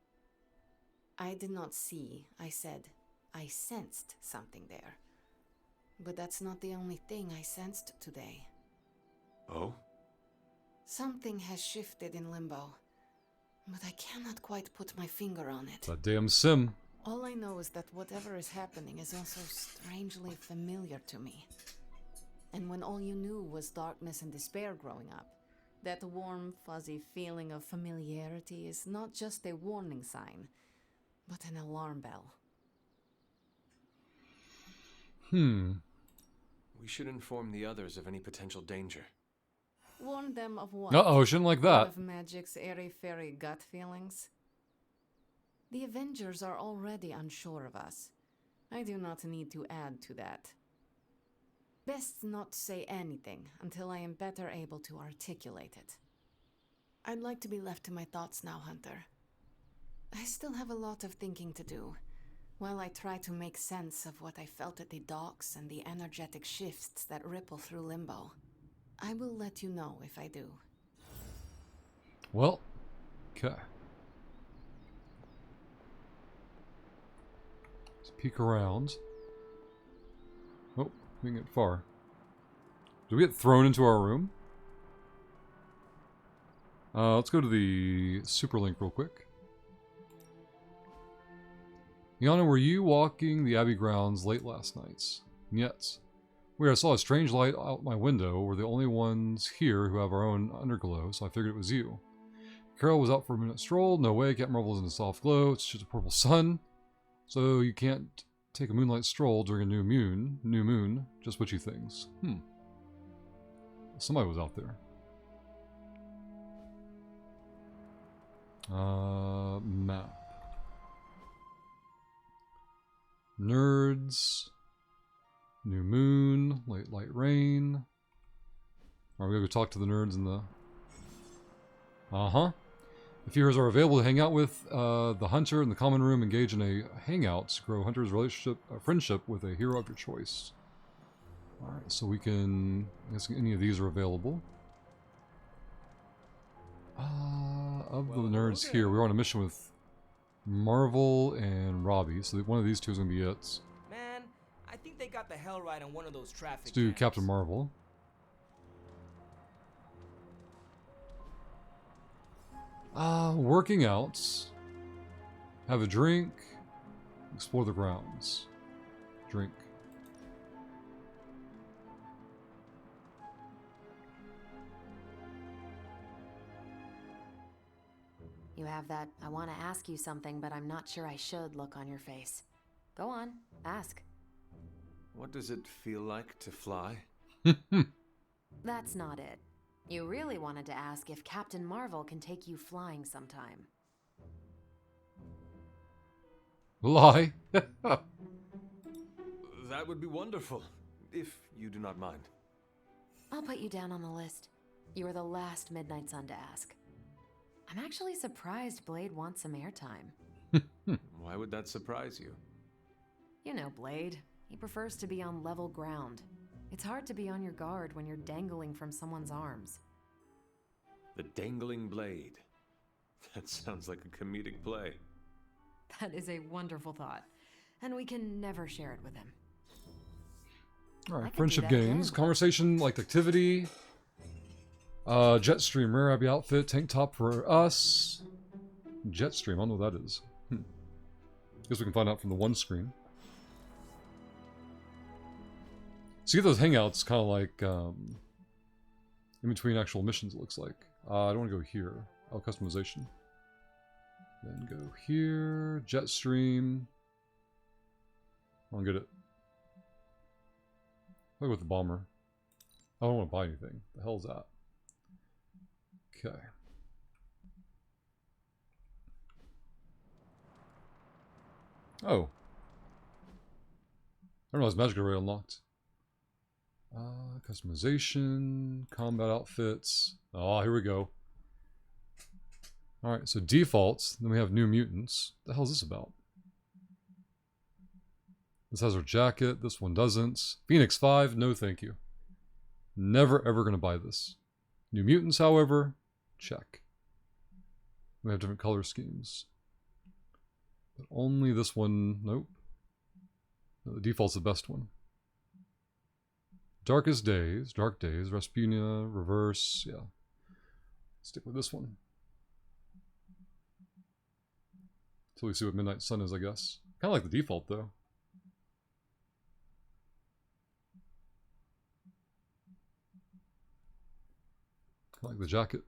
Speaker 13: I did not see. I said I sensed something there. But that's not the only thing I sensed today.
Speaker 3: Oh?
Speaker 13: Something has shifted in Limbo, but I cannot quite put my finger on it.
Speaker 1: That damn sim.
Speaker 13: All I know is that whatever is happening is also strangely familiar to me. And when all you knew was darkness and despair growing up, that warm, fuzzy feeling of familiarity is not just a warning sign, but an alarm bell.
Speaker 3: should inform the others of any potential danger.
Speaker 13: Warn them of what?
Speaker 1: Uh-oh, shouldn't like that.
Speaker 13: Of magic's airy-fairy gut feelings. The Avengers are already unsure of us. I do not need to add to that. Best not say anything until I am better able to articulate it. I'd like to be left to my thoughts now, Hunter. I still have a lot of thinking to do, while I try to make sense of what I felt at the docks and the energetic shifts that ripple through Limbo. I will let you know if I do.
Speaker 1: Well, okay. Let's peek around. Oh, we didn't get far. Did we get thrown into our room? Let's go to the Superlink real quick. Yana, were you walking the Abbey grounds late last night? Yes. Weird, I saw a strange light out my window. We're the only ones here who have our own underglow, so I figured it was you. Carol was out for a minute stroll. No way, Captain Marvel is in a soft glow. It's just a purple sun. So you can't take a moonlight stroll during a new moon. Just witchy things. Somebody was out there. Map. Nerds. New moon. Late light rain. Alright, we gotta go talk to the nerds in the... If heroes are available to hang out with, the hunter in the common room engage in a hangout to grow hunter's friendship with a hero of your choice. Alright, so we can... I guess any of these are available. Of the nerds here, we're on a mission with Marvel and Robbie, so one of these two is going to be it.
Speaker 4: Man, I think they got the hell right on one of those traffic
Speaker 1: Let's do
Speaker 4: jams.
Speaker 1: Captain Marvel. Working out. Have a drink. Explore the grounds. Drink.
Speaker 12: You have that I want to ask you something, but I'm not sure I should look on your face. Go on, ask.
Speaker 3: What does it feel like to fly?
Speaker 12: That's not it. You really wanted to ask if Captain Marvel can take you flying sometime.
Speaker 1: Lie.
Speaker 3: That would be wonderful, if you do not mind.
Speaker 12: I'll put you down on the list. You were the last Midnight Sun to ask. I'm actually surprised Blade wants some airtime.
Speaker 3: Why would that surprise you?
Speaker 12: You know Blade. He prefers to be on level ground. It's hard to be on your guard when you're dangling from someone's arms.
Speaker 3: The Dangling Blade. That sounds like a comedic play.
Speaker 12: That is a wonderful thought, and we can never share it with him.
Speaker 1: Alright, friendship gains. Conversation, like activity. Jetstream, rare Abbey outfit, tank top for us. Jetstream, I don't know what that is. Guess we can find out from the one screen. So you get those hangouts kind of like in between actual missions, it looks like. I don't want to go here. Oh, customization. Then go here. Jetstream. I don't get it. I'll go with the bomber. I don't want to buy anything. The hell is that? Okay. Oh. I don't know, is magic array unlocked? Customization, combat outfits. Oh, here we go. Alright, so defaults. Then we have new mutants. What the hell is this about? This has our jacket. This one doesn't. Phoenix 5, no thank you. Never ever going to buy this. New mutants, however, check. We have different color schemes. But only this one, nope. No, the default's the best one. Darkest Days, Dark Days, Rasputia, Reverse, yeah. Stick with this one. Until we see what Midnight Sun is, I guess. Kind of like the default, though. I like the jacket.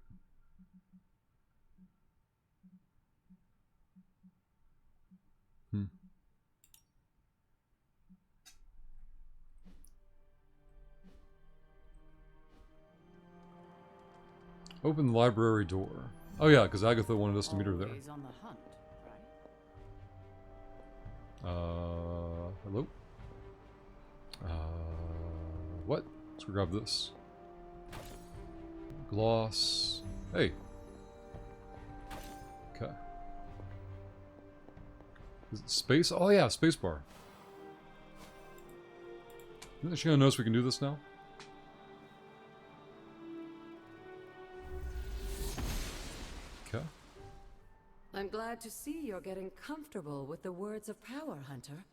Speaker 1: Open the library door. Oh yeah, because Agatha wanted us to meet her there.
Speaker 5: Always on the hunt,
Speaker 1: Hello? What? Let's go grab this. Gloss. Hey. Okay. Is it space? Oh yeah, spacebar. Isn't she gonna notice we can do this now? Okay.
Speaker 6: I'm glad to see you're getting comfortable with the words of power, Hunter.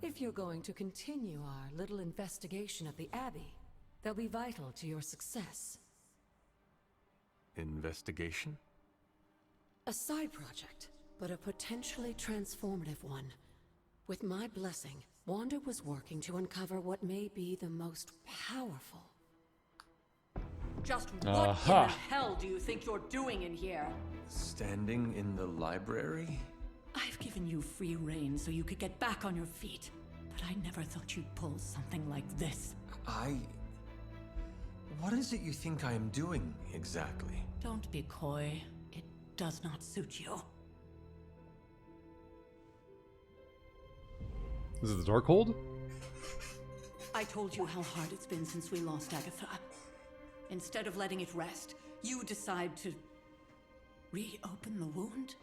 Speaker 6: If you're going to continue our little investigation at the Abbey, they'll be vital to your success.
Speaker 3: Investigation?
Speaker 6: A side project, but a potentially transformative one. With my blessing, Wanda was working to uncover what may be the most powerful.
Speaker 5: Just what in the hell do you think you're doing in here?
Speaker 3: Standing in the library?
Speaker 5: I've given you free rein so you could get back on your feet, but I never thought you'd pull something like this.
Speaker 3: What is it you think I am doing, exactly?
Speaker 5: Don't be coy. It does not suit you.
Speaker 1: Is it the Darkhold?
Speaker 5: I told you how hard it's been since we lost Agatha. Instead of letting it rest, you decide to reopen the wound?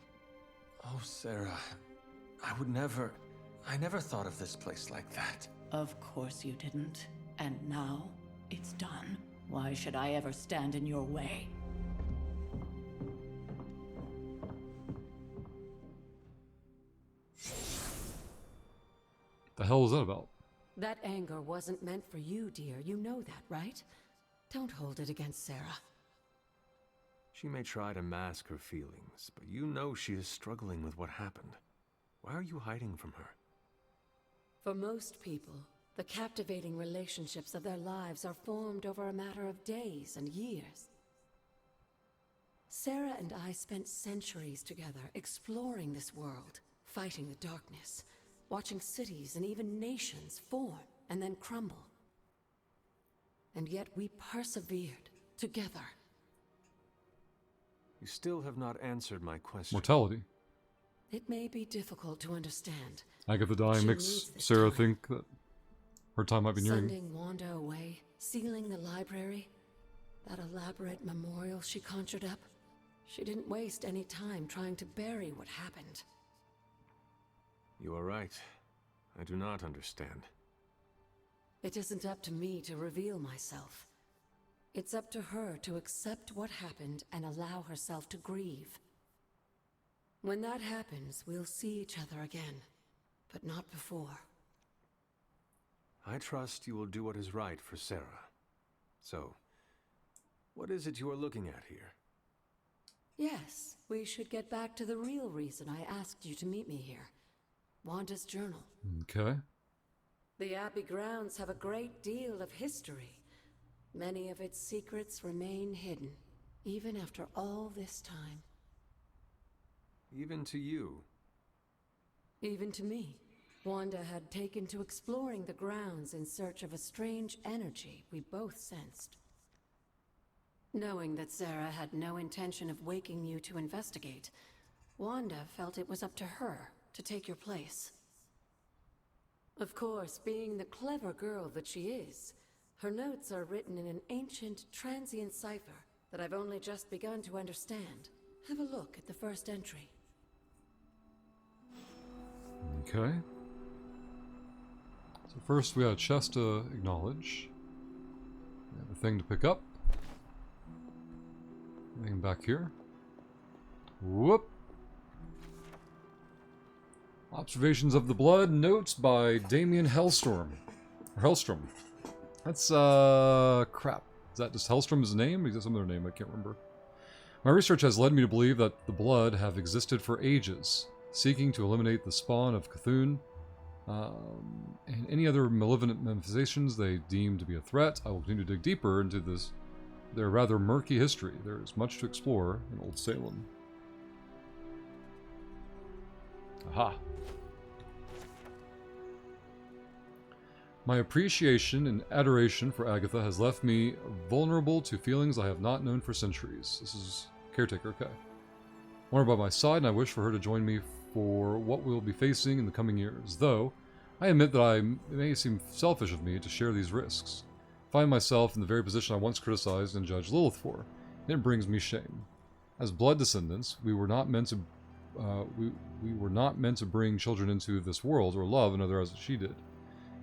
Speaker 3: Oh, Sarah. I never thought of this place like that.
Speaker 5: Of course you didn't. And now, it's done. Why should I ever stand in your way?
Speaker 1: The hell is that about?
Speaker 6: That anger wasn't meant for you, dear. You know that, right? Don't hold it against Sarah.
Speaker 3: She may try to mask her feelings, but you know she is struggling with what happened. Why are you hiding from her?
Speaker 6: For most people, the captivating relationships of their lives are formed over a matter of days and years. Sarah and I spent centuries together exploring this world, fighting the darkness, watching cities and even nations form and then crumble. And yet we persevered together.
Speaker 3: You still have not answered my question.
Speaker 1: Mortality.
Speaker 6: It may be difficult to understand.
Speaker 1: Agatha dying
Speaker 6: She
Speaker 1: makes
Speaker 6: needs this
Speaker 1: Sarah
Speaker 6: time.
Speaker 1: think that her time might be nearing.
Speaker 6: Sending Wanda away, sealing the library, that elaborate memorial she conjured up. She didn't waste any time trying to bury what happened.
Speaker 3: You are right. I do not understand.
Speaker 6: It isn't up to me to reveal myself. It's up to her to accept what happened and allow herself to grieve. When that happens, we'll see each other again, but not before.
Speaker 3: I trust you will do what is right for Sarah. So, what is it you are looking at here?
Speaker 6: Yes, we should get back to the real reason I asked you to meet me here. Wanda's journal.
Speaker 1: Okay.
Speaker 6: The Abbey grounds have a great deal of history. Many of its secrets remain hidden, even after all this time.
Speaker 3: Even to you.
Speaker 6: Even to me. Wanda had taken to exploring the grounds in search of a strange energy we both sensed. Knowing that Sarah had no intention of waking you to investigate, Wanda felt it was up to her to take your place. Of course, being the clever girl that she is, her notes are written in an ancient, transient cipher that I've only just begun to understand. Have a look at the first entry.
Speaker 1: Okay. So first we got a chest to acknowledge. We have a thing to pick up. Anything back here? Whoop! Observations of the Blood, notes by Damien Hellstorm. Or Hellstrom. That's, crap. Is that just Hellstrom's name? Or is that some other name? I can't remember. My research has led me to believe that the Blood have existed for ages, seeking to eliminate the spawn of Cthulhu, and any other malevolent manifestations they deem to be a threat. I will continue to dig deeper into their rather murky history. There is much to explore in Old Salem. Aha. My appreciation and adoration for Agatha has left me vulnerable to feelings I have not known for centuries. This is Caretaker, okay. I want her by my side, and I wish for her to join me for what we'll be facing in the coming years, though I admit that it may seem selfish of me to share these risks. I find myself in the very position I once criticized and judged Lilith for, and it brings me shame. As blood descendants, we were not meant to we were not meant to bring children into this world or love another as she did.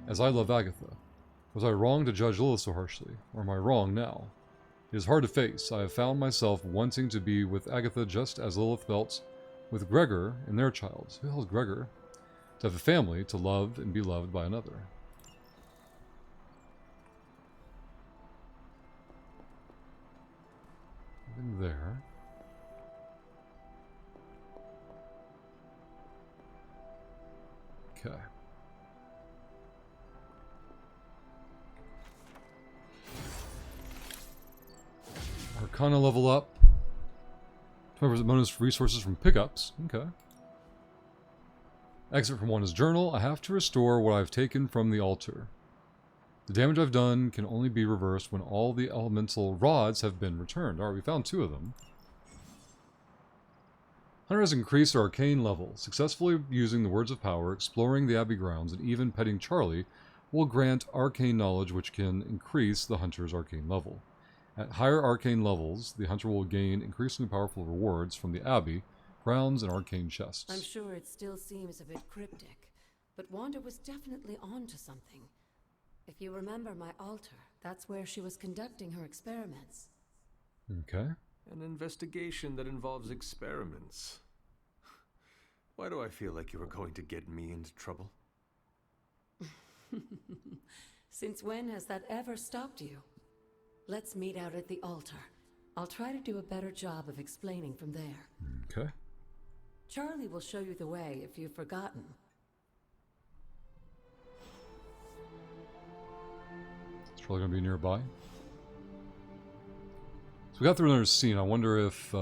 Speaker 1: As I love Agatha, was I wrong to judge Lilith so harshly, or am I wrong now? It is hard to face. I have found myself wanting to be with Agatha just as Lilith felt with Gregor and their child. Who the hell is Gregor? To have a family, to love and be loved by another. Nothing there. Okay. Arcana level up. 20% bonus resources from pickups. Okay. Exit from Wanda's journal. I have to restore what I've taken from the altar. The damage I've done can only be reversed when all the elemental rods have been returned. Alright, we found 2 of them. Hunter has increased our arcane level. Successfully using the words of power, exploring the Abbey grounds, and even petting Charlie will grant arcane knowledge which can increase the Hunter's arcane level. At higher arcane levels, the Hunter will gain increasingly powerful rewards from the Abbey, grounds, and arcane chests.
Speaker 6: I'm sure it still seems a bit cryptic, but Wanda was definitely onto something. If you remember my altar, that's where she was conducting her experiments.
Speaker 1: Okay.
Speaker 3: An investigation that involves experiments. Why do I feel like you were going to get me into trouble?
Speaker 6: Since when has that ever stopped you? Let's meet out at the altar. I'll try to do a better job of explaining from there.
Speaker 1: Okay.
Speaker 6: Charlie will show you the way if you've forgotten.
Speaker 1: It's probably going to be nearby. So we got through another scene. I wonder if...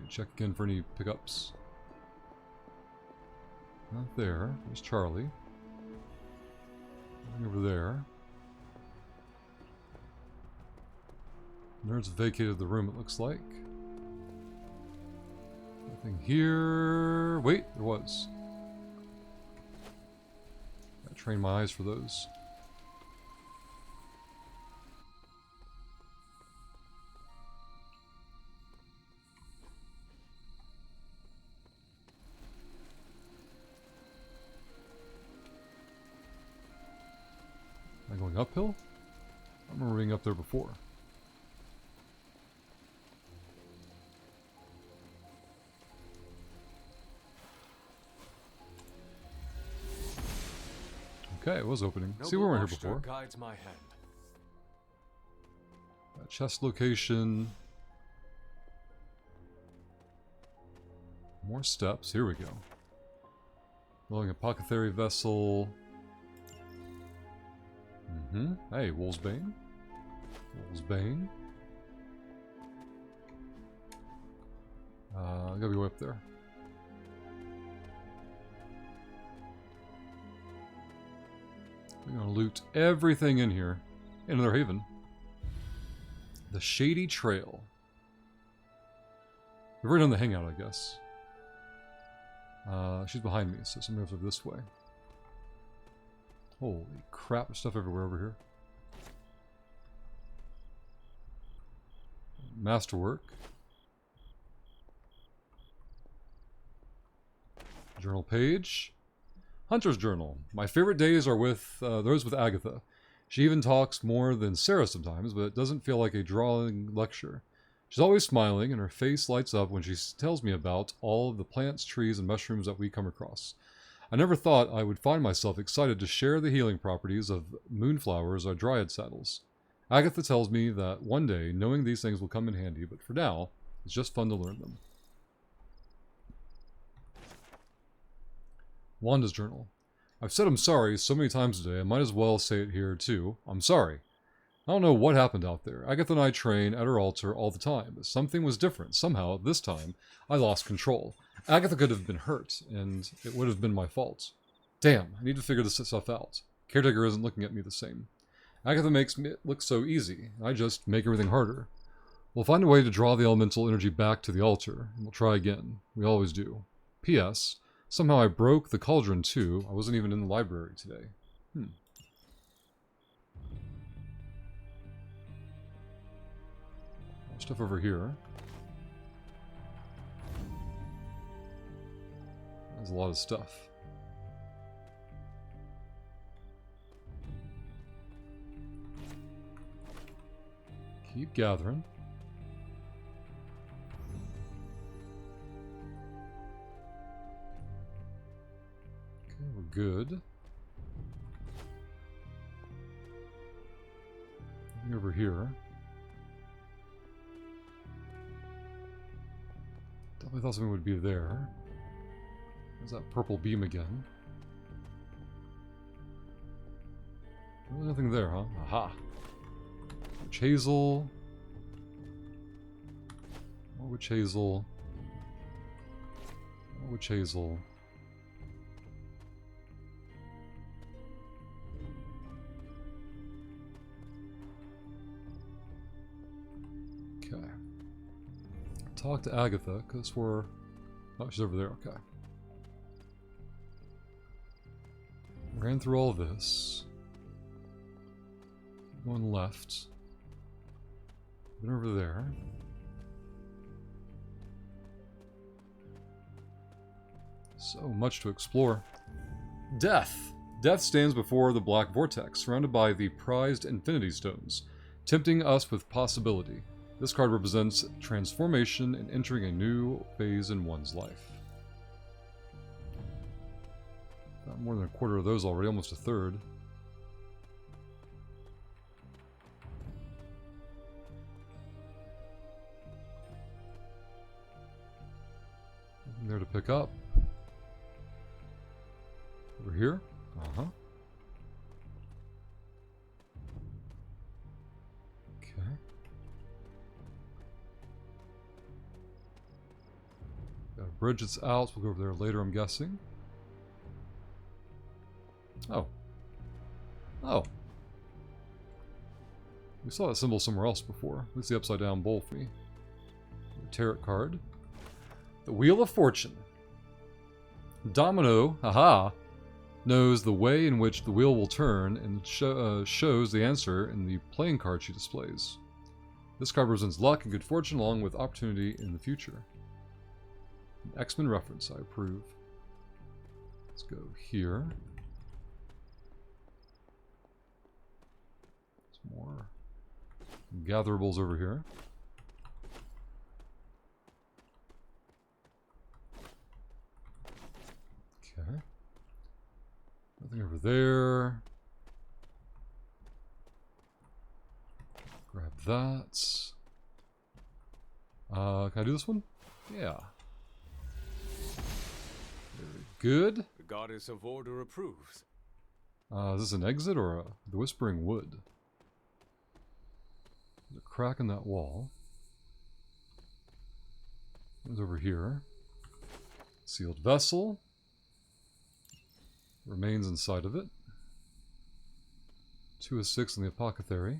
Speaker 1: check again for any pickups. Not there. There's Charlie. Nothing over there. Nerds vacated the room, it looks like. Nothing here. Wait, there was. Gotta train my eyes for those. Am I going uphill? I remember being up there before. Okay, it was opening. See, we weren't here before.
Speaker 3: Guides my hand.
Speaker 1: Chest location. More steps. Here we go. Loading apothecary vessel. Hey, Wolfsbane. Wolfsbane. I gotta be way up there. We're gonna loot everything in here. Another haven. The Shady Trail. We've already done the hangout, I guess. She's behind me, so somebody over this way. Holy crap, there's stuff everywhere over here. Masterwork. Journal page. Hunter's Journal. My favorite days are with those with Agatha. She even talks more than Sarah sometimes, but it doesn't feel like a drawing lecture. She's always smiling, and her face lights up when she tells me about all of the plants, trees, and mushrooms that we come across. I never thought I would find myself excited to share the healing properties of moonflowers or dryad saddles. Agatha tells me that one day knowing these things will come in handy, but for now, it's just fun to learn them. Wanda's Journal. I've said I'm sorry so many times today, I might as well say it here too. I'm sorry. I don't know what happened out there. Agatha and I train at her altar all the time, but something was different. Somehow, this time, I lost control. Agatha could have been hurt, and it would have been my fault. Damn, I need to figure this stuff out. Caretaker isn't looking at me the same. Agatha makes it look so easy. I just make everything harder. We'll find a way to draw the elemental energy back to the altar, and we'll try again. We always do. P.S. Somehow I broke the cauldron too. I wasn't even in the library today. Stuff over here. There's a lot of stuff. Keep gathering. Okay, we're good. Nothing over here. Definitely thought something would be there. There's that purple beam again. Really nothing there, huh? Aha! Witch Hazel. More Witch Hazel. More Witch Hazel. Okay. Talk to Agatha, because we're... Oh, she's over there, okay. Ran through all this. Going left. Been over there. So much to explore. Death! Death stands before the Black Vortex, surrounded by the prized Infinity Stones, tempting us with possibility. This card represents transformation and entering a new phase in one's life. Got more than a quarter of those already, almost a third. Nothing there to pick up. Over here? Uh-huh. Okay. Got a bridge that's out. We'll go over there later, I'm guessing. Oh. Oh. We saw that symbol somewhere else before. It's the upside down bowl fee. Tarot card. The Wheel of Fortune. Domino, haha, knows the way in which the wheel will turn and shows the answer in the playing card she displays. This card represents luck and good fortune along with opportunity in the future. An X-Men reference, I approve. Let's go here. More gatherables over here. Okay. Nothing over there. Grab that. Can I do this one? Yeah. Very good.
Speaker 16: The Goddess of Order approves.
Speaker 1: Is this an exit or the Whispering Wood? There's a crack in that wall. It's over here. Sealed vessel. Remains inside of it. 2 of 6 in the apothecary.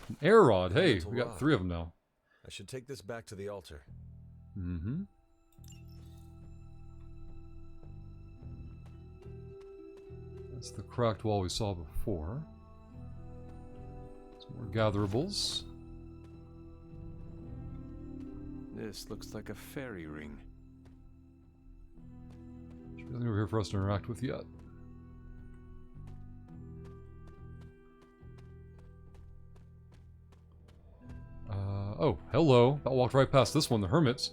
Speaker 1: An air rod. Hey, we got 3 of them now.
Speaker 17: I should take this back to the altar.
Speaker 1: Mm-hmm. That's the cracked wall we saw before. Some more gatherables.
Speaker 3: This looks like a fairy ring.
Speaker 1: There's nothing over here for us to interact with yet. Oh, hello. About walked right past this one, the Hermit.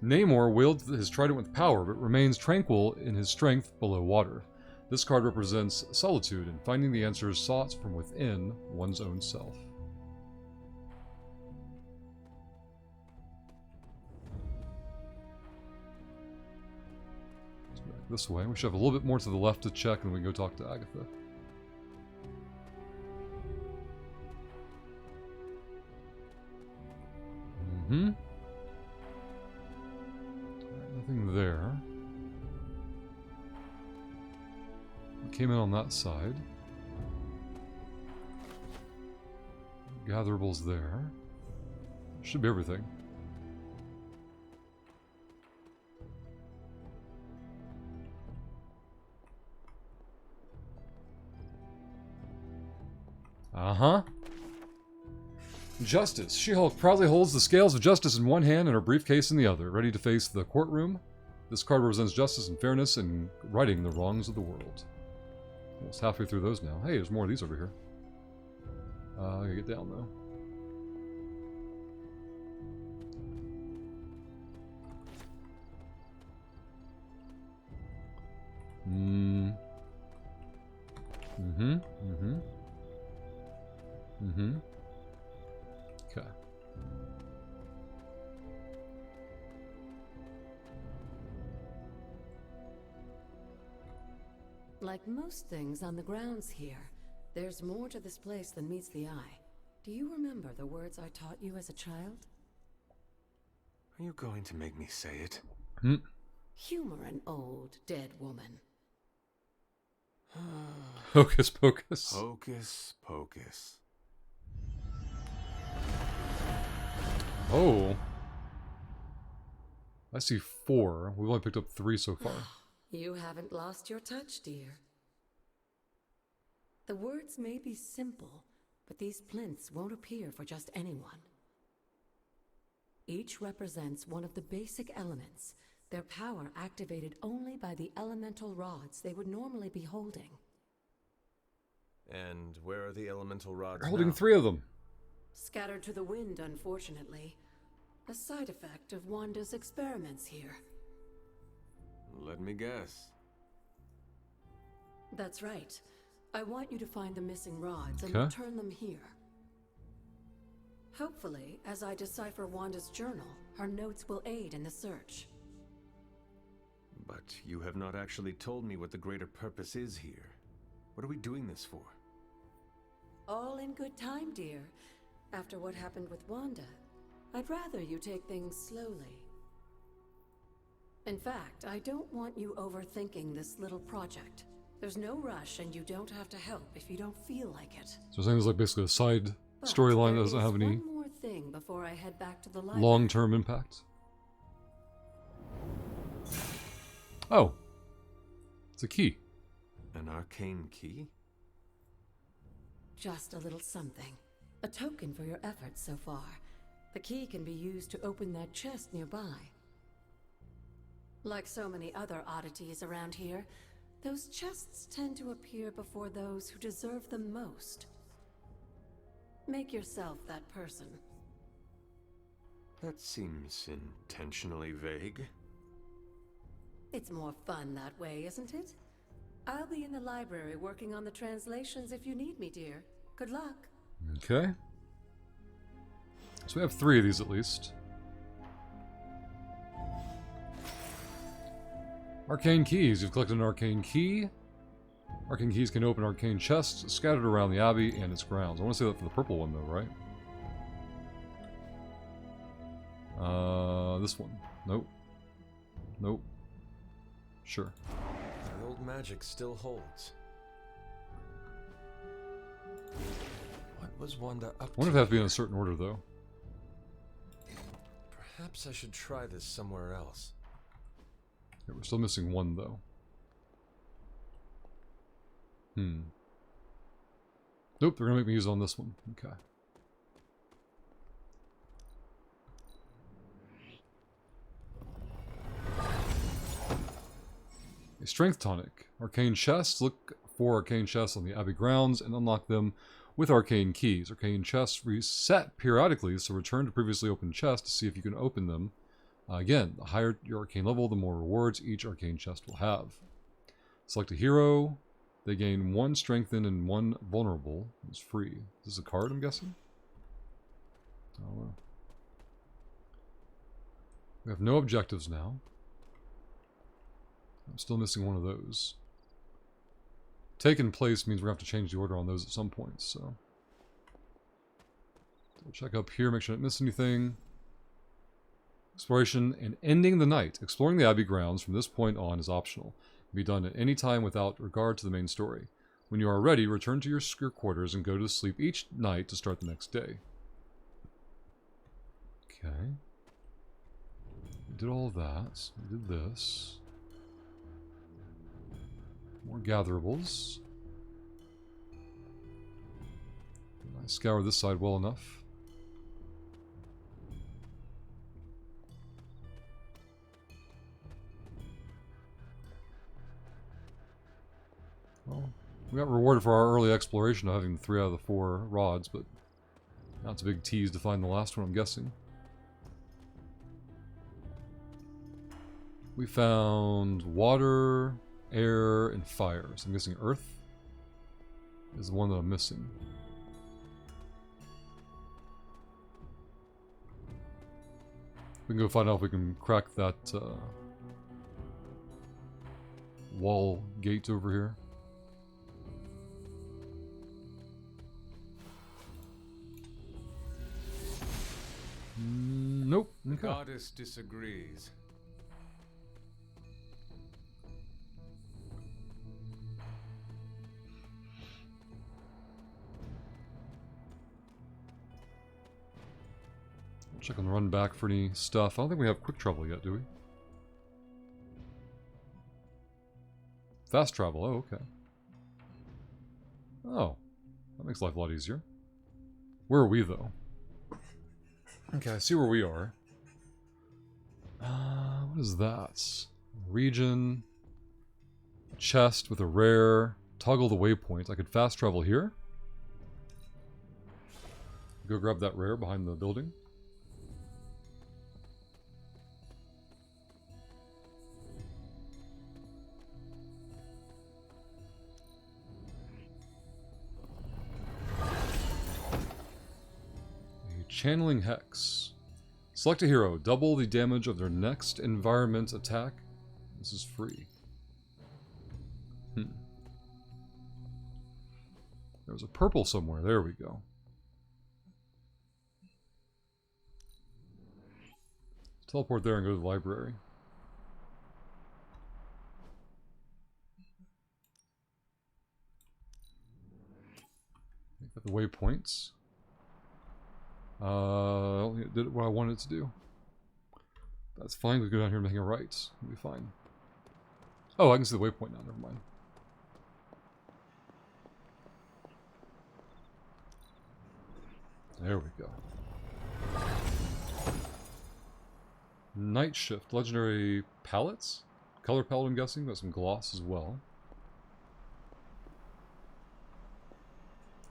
Speaker 1: Namor wields his trident with power, but remains tranquil in his strength below water. This card represents solitude and finding the answers sought from within one's own self. Let's go back this way. We should have a little bit more to the left to check, and we can go talk to Agatha. Mm-hmm. Nothing there. Came in on that side. Gatherables there. Should be everything. Uh-huh. Justice. She-Hulk proudly holds the scales of justice in one hand and her briefcase in the other, ready to face the courtroom. This card represents justice and fairness in righting the wrongs of the world. Almost halfway through those now. Hey, there's more of these over here. I gotta get down, though. Okay.
Speaker 6: Like most things on the grounds here, there's more to this place than meets the eye. Do you remember the words I taught you as a child?
Speaker 3: Are you going to make me say it?
Speaker 6: Humor an old, dead woman.
Speaker 1: Hocus pocus.
Speaker 3: Hocus pocus.
Speaker 1: Oh. I see 4. We've only picked up 3 so far.
Speaker 6: You haven't lost your touch, dear. The words may be simple, but these plinths won't appear for just anyone. Each represents one of the basic elements, their power activated only by the elemental rods they would normally be holding.
Speaker 17: And where are the elemental rods
Speaker 1: They're holding
Speaker 17: now?
Speaker 1: 3 of them.
Speaker 6: Scattered to the wind, unfortunately. A side effect of Wanda's experiments here.
Speaker 3: Let me guess.
Speaker 6: That's right. I want you to find the missing rods and
Speaker 1: Okay.
Speaker 6: return them here. Hopefully, as I decipher Wanda's journal, her notes will aid in the search.
Speaker 3: But you have not actually told me what the greater purpose is here. What are we doing this for?
Speaker 6: All in good time, dear. After what happened with Wanda, I'd rather you take things slowly. In fact, I don't want you overthinking this little project. There's no rush, and you don't have to help if you don't feel like it.
Speaker 1: So saying there's like basically a side
Speaker 6: But
Speaker 1: storyline that
Speaker 6: there
Speaker 1: doesn't
Speaker 6: is
Speaker 1: have any
Speaker 6: one more thing before I head back to the library.
Speaker 1: long-term impact. Oh. It's a key.
Speaker 3: An arcane key?
Speaker 6: Just a little something. A token for your efforts so far. The key can be used to open that chest nearby. Like so many other oddities around here, those chests tend to appear before those who deserve them most. Make yourself that person.
Speaker 3: That seems intentionally vague.
Speaker 6: It's more fun that way, isn't it? I'll be in the library working on the translations if you need me, dear. Good luck.
Speaker 1: Okay. So we have 3 of these at least. Arcane keys. You've collected an arcane key. Arcane keys can open arcane chests scattered around the Abbey and its grounds. I want to say that for the purple one, though, right? This one. Nope. Nope. Sure.
Speaker 17: The old magic still holds. What was Wanda up
Speaker 1: I
Speaker 17: to?
Speaker 1: wonder if it has to be in a certain order, though.
Speaker 17: Perhaps I should try this somewhere else.
Speaker 1: Okay, we're still missing 1, though. Nope, they're gonna make me use it on this one. Okay. A strength tonic. Arcane chests. Look for arcane chests on the Abbey grounds and unlock them with arcane keys. Arcane chests reset periodically, so return to previously opened chests to see if you can open them. Again, the higher your arcane level, the more rewards each arcane chest will have. Select a hero. They gain 1 strengthened and 1 vulnerable. It's free. Is this a card, I'm guessing? I don't know. We have no objectives now. I'm still missing 1 of those. Taken place means we're going to have to change the order on those at some point, so. We'll check up here, make sure I didn't miss anything. Exploration and ending the night. Exploring the Abbey grounds from this point on is optional. Be done at any time without regard to the main story. When you are ready, return to your quarters and go to sleep each night to start the next day. Okay. We did all that. We did this. More gatherables. I scour this side well enough. Well, we got rewarded for our early exploration of having 3 out of the 4 rods, but now it's a big tease to find the last one, I'm guessing. We found water, air, and fire. So I'm guessing earth is the one that I'm missing. We can go find out if we can crack that wall gate over here. Nope.
Speaker 3: The
Speaker 1: Okay.
Speaker 3: goddess disagrees.
Speaker 1: Check on the run back for any stuff. I don't think we have quick travel yet, do we? Fast travel. Oh, okay. Oh, that makes life a lot easier. Where are we, though? Okay, I see where we are. What is that? Region. Chest with a rare. Toggle the waypoint. I could fast travel here. Go grab that rare behind the building. Channeling Hex. Select a hero. Double the damage of their next environment attack. This is free. There was a purple somewhere. There we go. Teleport there and go to the library. Make that the waypoints. I don't think it did what I wanted it to do. That's fine. We go down here and make a right. We'll be fine. Oh, I can see the waypoint now. Never mind. There we go. Night Shift. Legendary palettes? Color palette, I'm guessing. Got some gloss as well.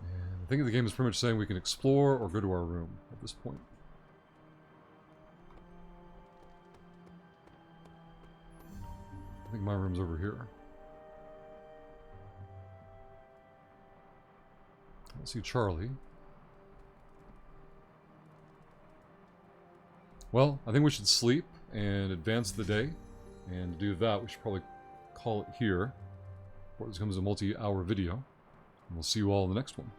Speaker 1: I think the game is pretty much saying we can explore or go to our room at this point. I think my room's over here. Let's see Charlie. Well, I think we should sleep and advance the day. And to do that, we should probably call it here. Before this becomes a multi-hour video. And we'll see you all in the next one.